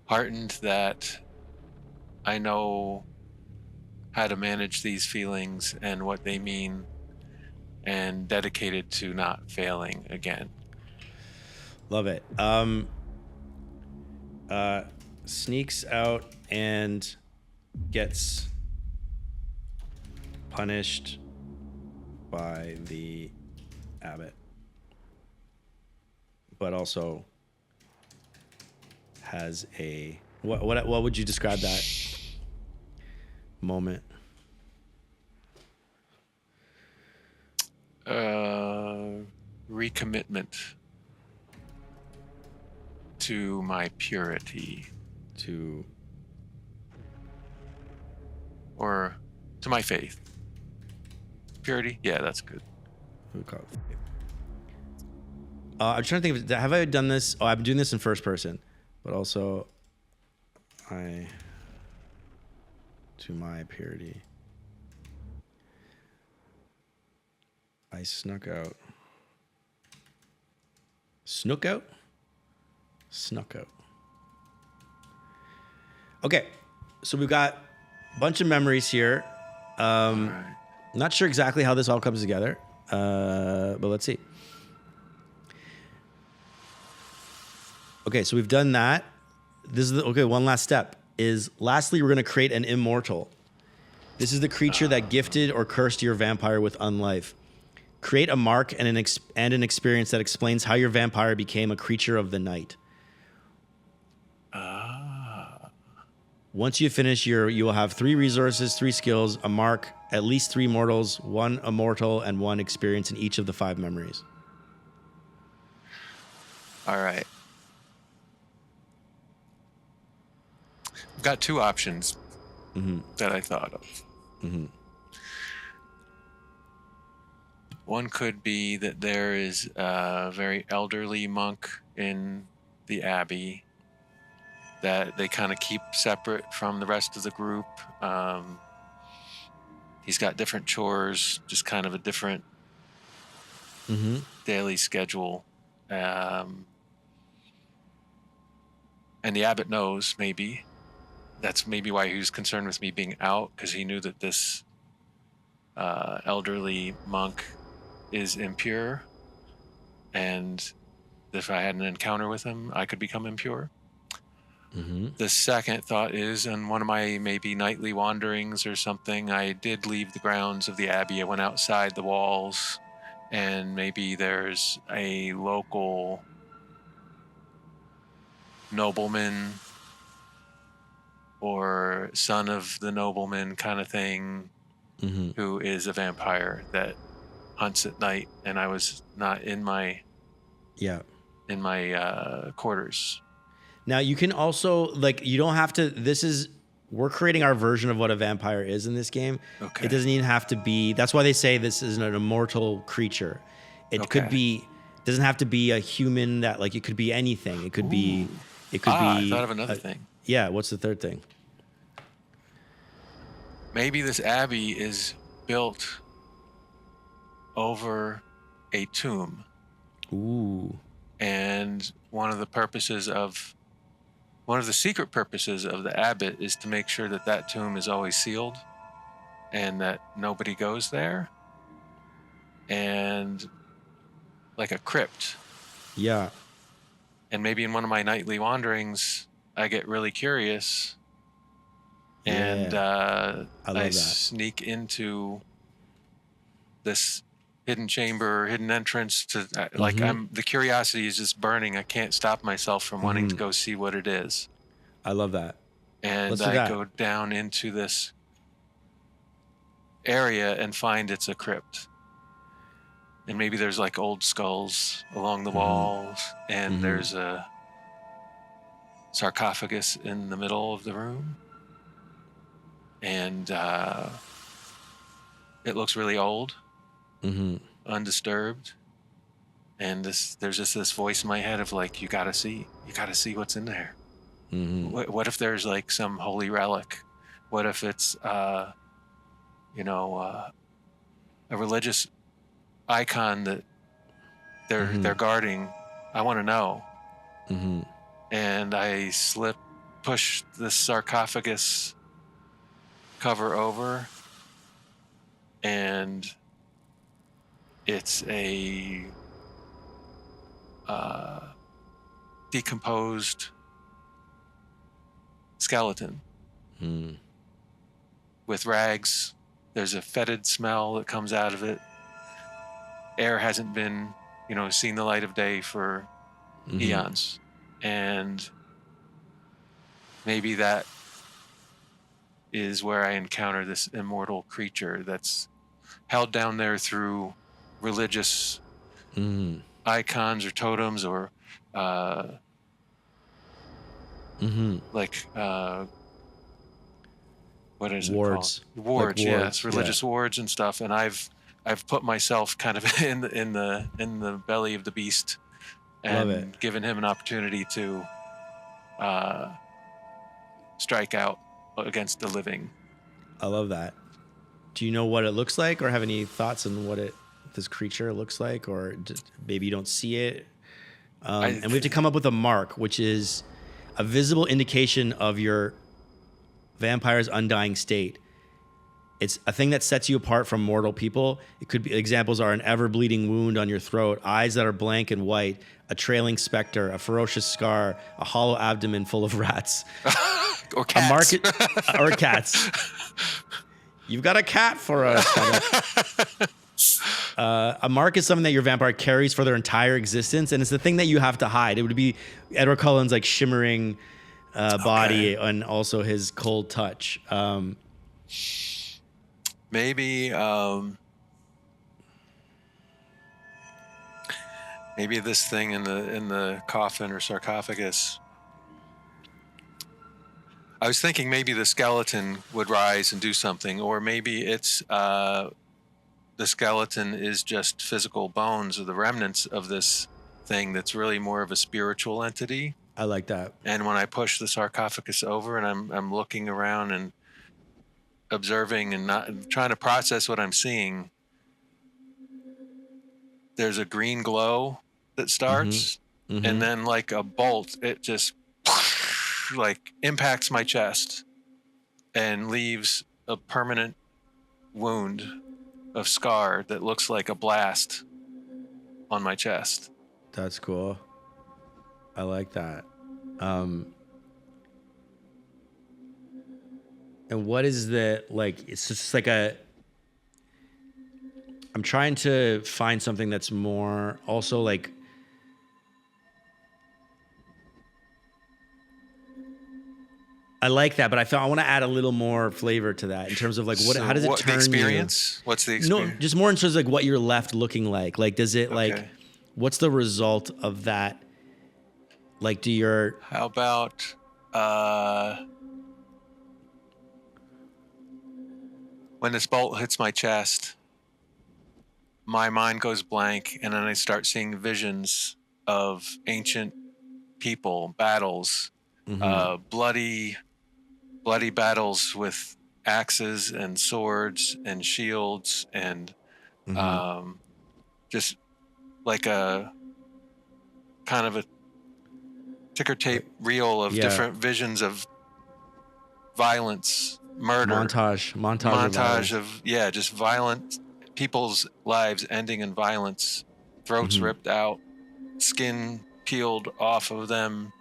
heartened that I know how to manage these feelings and what they mean, and dedicated to not failing again. Love it. Sneaks out and gets punished by the abbot, but also has a what would you describe that moment? recommitment to my purity. Or to my faith. Purity? Yeah, that's good. I'm trying to think of, have I done this? Oh, I'm doing this in first person, but also to my purity. I snuck out. Snook out? Snuck out. Okay, so we've got a bunch of memories here. All right. Not sure exactly how this all comes together, but let's see. Okay, so we've done that. This is one last step is lastly, we're going to create an immortal. This is the creature that gifted or cursed your vampire with unlife. Create a mark and an experience that explains how your vampire became a creature of the night. Once you finish you will have 3 resources, 3 skills, a mark, at least 3 mortals, 1 immortal, and 1 experience in each of the 5 memories. All right. I've got 2 options that I thought of. One could be that there is a very elderly monk in the abbey that they kind of keep separate from the rest of the group. He's got different chores, just kind of a different daily schedule. And the abbot knows, maybe. That's maybe why he was concerned with me being out, because he knew that this elderly monk is impure, and if I had an encounter with him, I could become impure. The second thought is, on one of my maybe nightly wanderings or something, I did leave the grounds of the abbey. I went outside the walls, and maybe there's a local nobleman or son of the nobleman kind of thing who is a vampire that hunts at night, and I was not in my quarters. Now you can also, like, you don't have to, we're creating our version of what a vampire is in this game. Okay. It doesn't even have to be, that's why they say this is an immortal creature. It could be, doesn't have to be a human that, like, it could be anything. It could be, I thought of another thing. Yeah. What's the third thing? Maybe this abbey is built over a tomb. Ooh. And one of the secret purposes of the abbot is to make sure that that tomb is always sealed and that nobody goes there. And like a crypt. Yeah. And maybe in one of my nightly wanderings, I get really curious and I sneak into this hidden chamber, hidden entrance to the curiosity is just burning. I can't stop myself from wanting to go see what it is. I love that. And I go down into this area and find it's a crypt. And maybe there's like old skulls along the walls, and there's a sarcophagus in the middle of the room. And it looks really old, undisturbed. And there's just this voice in my head of like, you gotta see what's in there. What if there's like some holy relic? What if it's, a religious icon that they're guarding? I want to know. And I push this sarcophagus cover over, and it's a decomposed skeleton with rags. There's a fetid smell that comes out of it. Air hasn't been, seen the light of day for eons. And maybe that is where I encounter this immortal creature that's held down there through religious icons or totems or like what is it called? Wards. Wards, Like yes, wards, religious wards and stuff. And I've put myself kind of in the belly of the beast Love it. and given him an opportunity to strike out against the living. I love that. Do you know what it looks like, or have any thoughts on what this creature looks like, or maybe you don't see it? And we have to come up with a mark, which is a visible indication of your vampire's undying state. It's a thing that sets you apart from mortal people. It could be, examples are an ever-bleeding wound on your throat, eyes that are blank and white, a trailing specter, a ferocious scar, a hollow abdomen full of rats. Or cats. Or cats. You've got a cat for us. A mark is something that your vampire carries for their entire existence, and it's the thing that you have to hide. It would be Edward Cullen's like shimmering body and also his cold touch. Maybe this thing in the coffin or sarcophagus. I was thinking maybe the skeleton would rise and do something, or maybe it's the skeleton is just physical bones or the remnants of this thing that's really more of a spiritual entity. I like that. And when I push the sarcophagus over and I'm looking around and observing and not trying to process what I'm seeing, there's a green glow that starts, and then like a bolt, it just like impacts my chest and leaves a permanent wound of scar that looks like a blast on my chest. That's cool. I like that. And what is the, like, it's just like I'm trying to find something that's more also like, I like that, but I want to add a little more flavor to that in terms of like how does it turn the experience? you? What's the experience? No, just more in terms of like what you're left looking like. Like, does it like, what's the result of that? Like, how about, when this bolt hits my chest, my mind goes blank, and then I start seeing visions of ancient people, battles, bloody battles with axes and swords and shields and just like a kind of a ticker tape reel of different visions of violence, murder, montage of just violent people's lives ending in violence, throats ripped out, skin peeled off of them,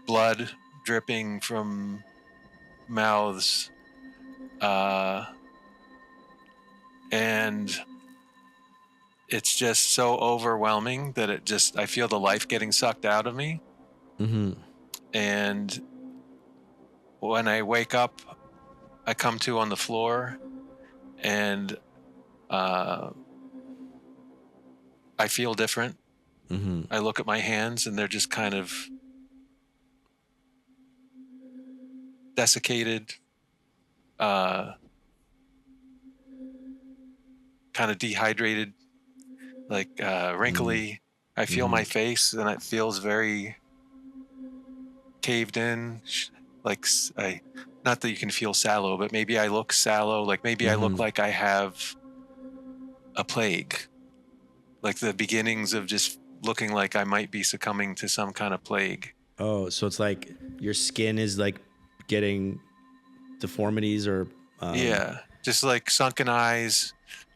blood dripping from mouths, and it's just so overwhelming that I feel the life getting sucked out of me. And when I wake up, I come to on the floor, and I feel different. I look at my hands, and they're just kind of desiccated, kind of dehydrated, like wrinkly. I feel my face, and it feels very caved in. Like not that you can feel sallow, but maybe I look sallow. Like maybe I look like I have a plague, like the beginnings of just looking like I might be succumbing to some kind of plague. Oh, so it's like your skin is like getting deformities or just like sunken eyes,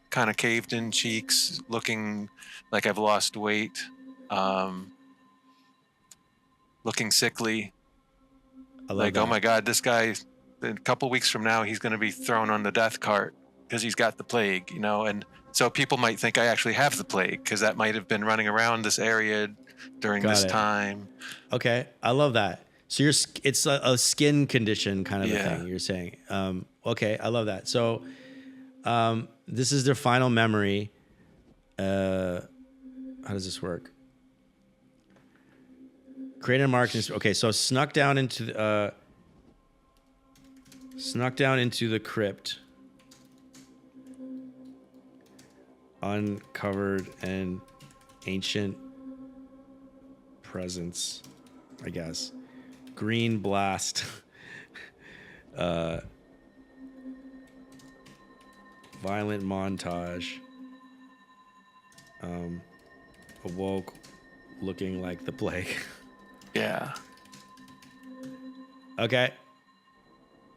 kind of caved in cheeks, looking like I've lost weight, looking sickly. Like, oh my God, this guy, a couple weeks from now, he's going to be thrown on the death cart because he's got the plague, and so people might think I actually have the plague because that might have been running around this area during this time. Okay, I love that. So it's a skin condition kind of a thing you're saying. Okay, I love that. So this is their final memory. How does this work? Create a mark. Okay, so snuck down into the crypt, uncovered an ancient presence, I guess. Green blast. Violent montage. Awoke looking like the plague. Yeah. Okay.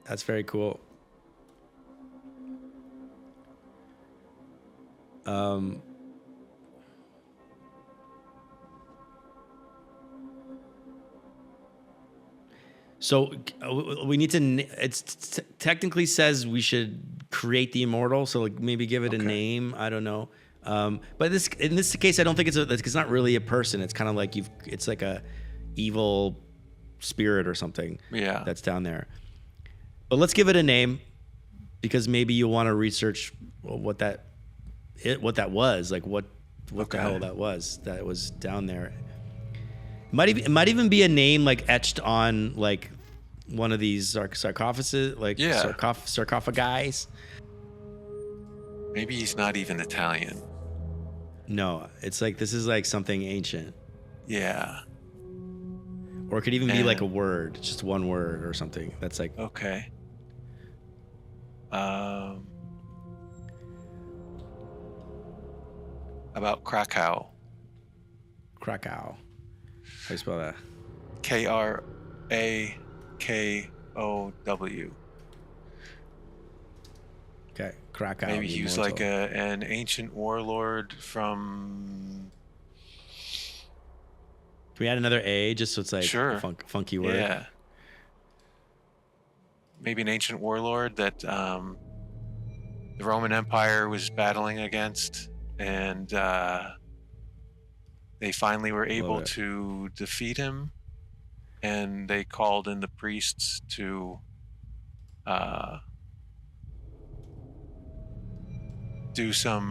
That's very cool. So we need to. It's technically says we should create the immortal. So like maybe give it a name. I don't know. But in this case, I don't think it's not really a person. It's kind of like it's like a evil spirit or something. Yeah. That's down there. But let's give it a name, because maybe you want to research what that was, like what the hell that was down there. It might even be a name like etched on like one of these sarcophaguses, like sarcophagi. Maybe he's not even Italian. No, it's like this is like something ancient. Yeah. Or it could even be like a word, just one word or something. That's like okay. About Krakow. Krakow. How do you spell that? Krakow. Okay, Krakow. Maybe he was like an ancient warlord from. Can we add another A just so it's like a funky word? Yeah. Maybe an ancient warlord that the Roman Empire was battling against, and they finally were able to defeat him, and they called in the priests to do some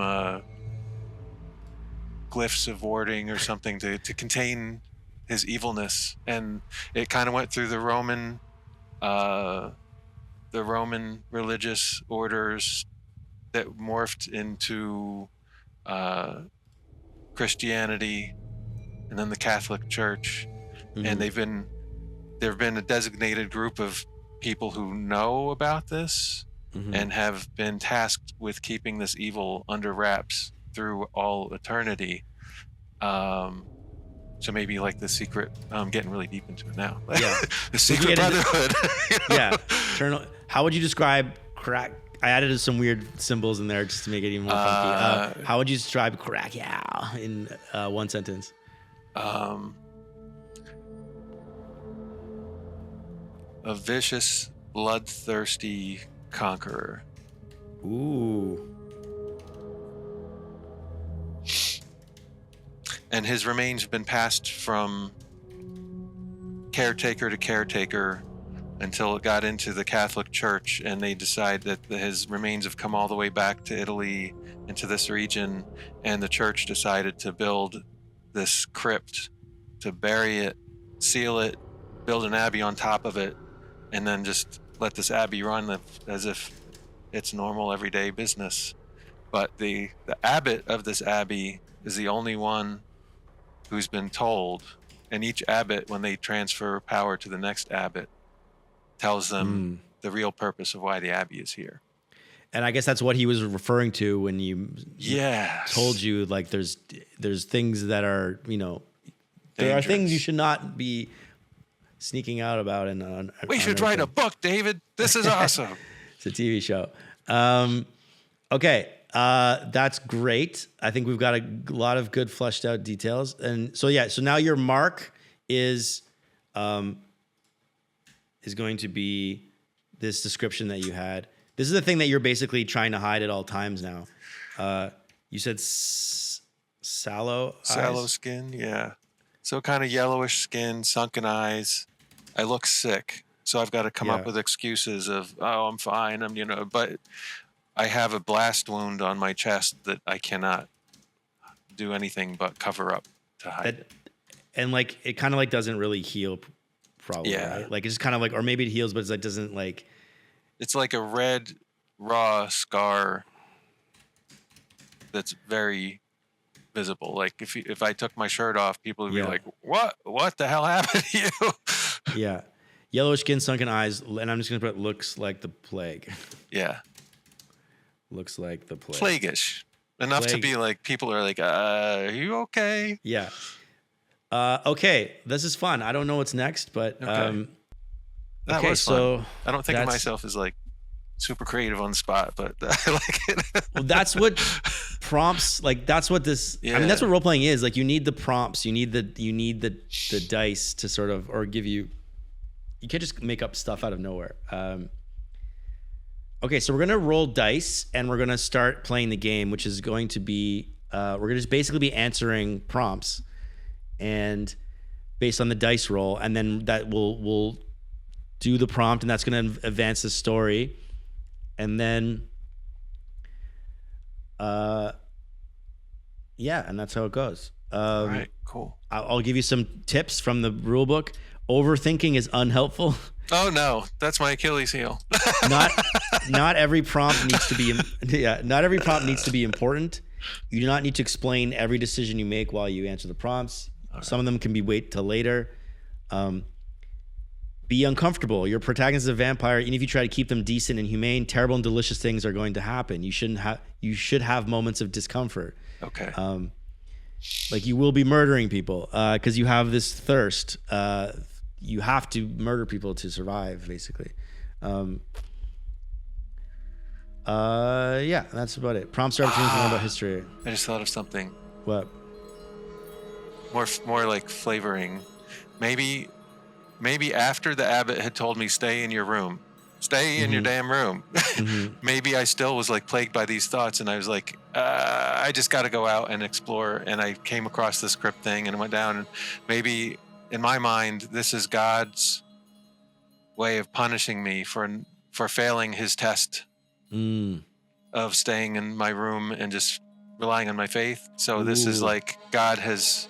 glyphs of warding or something to contain his evilness, and it kind of went through the Roman religious orders that morphed into Christianity, and then the Catholic Church. Mm-hmm. And there have been a designated group of people who know about this, mm-hmm. and have been tasked with keeping this evil under wraps through all eternity. So maybe like the secret, I'm getting really deep into it now. Yeah. The secret brotherhood. Yeah. How would you describe crack? I added some weird symbols in there just to make it even more funky. How would you describe crack? Yeah, in one sentence. A vicious, bloodthirsty conqueror. Ooh. And his remains have been passed from caretaker to caretaker until it got into the Catholic Church, and they decide that his remains have come all the way back to Italy, into this region, and the church decided to build this crypt, to bury it, seal it, build an abbey on top of it, and then just let this abbey run as if it's normal everyday business. But the abbot of this abbey is the only one who's been told, and each abbot, when they transfer power to the next abbot, tells them the real purpose of why the abbey is here. And I guess that's what he was referring to when you told you, like, there's things that are, dangerous. There are things you should not be sneaking out about. We should write a book, David. This is awesome. It's a TV show. Okay. That's great. I think we've got a lot of good fleshed out details. And so now your mark is going to be this description that you had. This is the thing that you're basically trying to hide at all times now. You said sallow skin, yeah. So kind of yellowish skin, sunken eyes. I look sick, so I've got to come up with excuses of, oh, I'm fine, but I have a blast wound on my chest that I cannot do anything but cover up to hide it. And like it kind of like doesn't really heal, probably. Yeah. Right? Like it's just kind of like, or maybe it heals, but it's like doesn't like. It's like a red raw scar that's very visible. Like if I took my shirt off, people would be like, what the hell happened to you? Yeah. Yellowish skin, sunken eyes, and I'm just going to put looks like the plague. Yeah. Looks like the plague. Plaguish. Enough to be like, people are like, are you okay? Yeah. Okay. This is fun. I don't know what's next, but that was fun. So I don't think of myself as like super creative on the spot, but I like it. Well, that's what prompts, like that's what this, I mean, that's what role playing is. Like you need the prompts, you need the dice to sort of, or give you can't just make up stuff out of nowhere. Okay, so we're gonna roll dice and we're gonna start playing the game, which is going to be, we're gonna just basically be answering prompts and based on the dice roll, and then that we'll do the prompt, and that's gonna advance the story. And then, and that's how it goes. All right, cool. I'll give you some tips from the rule book. Overthinking is unhelpful. Oh no, that's my Achilles heel. Not every prompt needs to be. Not every prompt needs to be important. You do not need to explain every decision you make while you answer the prompts. Right. Some of them can be wait till later. Be uncomfortable. Your protagonist is a vampire. Even if you try to keep them decent and humane, terrible and delicious things are going to happen. You should have moments of discomfort. Okay. Like you will be murdering people because you have this thirst. You have to murder people to survive, basically. That's about it. Prompts are opportunities to learn about history. I just thought of something. What? More like flavoring. Maybe after the abbot had told me stay in your room, stay in your damn room. Maybe I still was like plagued by these thoughts, and I was like, I just got to go out and explore. And I came across this crypt thing and went down. And maybe in my mind, this is God's way of punishing me for failing his test of staying in my room and just relying on my faith. So this is like God has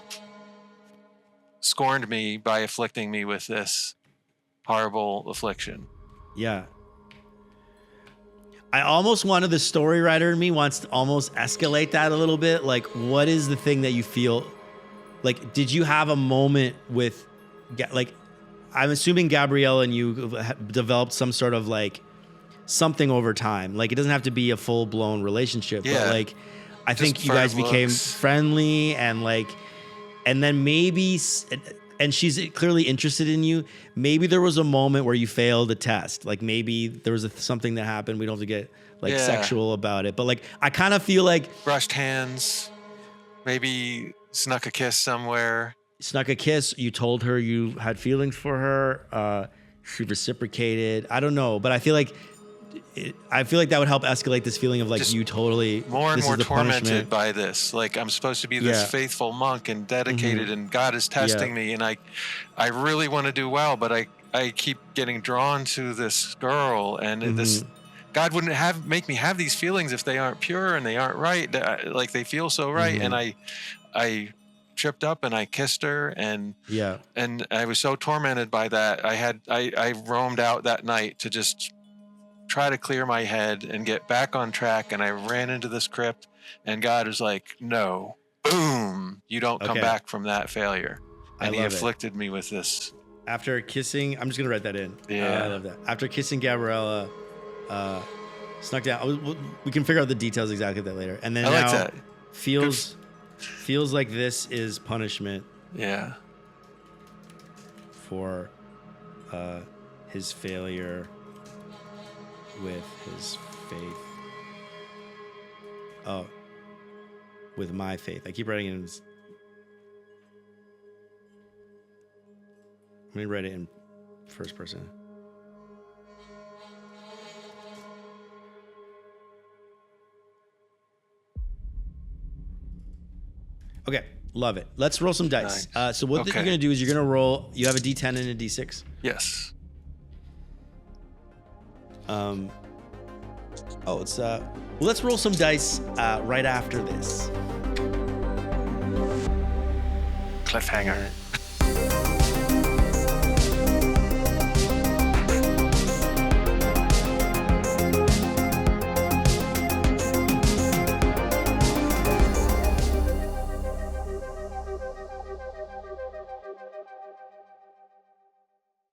scorned me by afflicting me with this horrible affliction. Yeah. I almost wanted, the story writer in me wants to almost escalate that a little bit. Like, what is the thing that you feel like? Did you have a moment with, like, I'm assuming Gabriella and you developed some sort of like something over time. Like, it doesn't have to be a full blown relationship, but like, I think you guys became friendly and like, and then maybe, and she's clearly interested in you. Maybe there was a moment where you failed a test. Like maybe there was something that happened. We don't have to get like sexual about it, but like, I kind of feel like brushed hands, maybe snuck a kiss somewhere. Snuck a kiss. You told her you had feelings for her. She reciprocated. I don't know, but I feel like that would help escalate this feeling of like just you totally more and more tormented by this. Like I'm supposed to be this faithful monk and dedicated, and God is testing me, and I really want to do well, but I keep getting drawn to this girl, and this God wouldn't make me have these feelings if they aren't pure and they aren't right. Like they feel so right, and I tripped up and I kissed her, and I was so tormented by that. I roamed out that night to just try to clear my head and get back on track, and I ran into this crypt, and God was like, no, boom, you don't come back from that failure. And he afflicted me with this. After kissing, I'm just gonna write that in. I love that. After kissing Gabriella, snuck down. We can figure out the details exactly of that later. And then now that feels like this is punishment. Yeah. For his failure with his faith. Oh, with my faith. I keep writing it in. Let me write it in first person. Okay, love it. Let's roll some dice. Nice. So what you're going to do is you're going to roll. You have a D10 and a D6. Yes. Let's roll some dice right after this. cliffhanger. All right.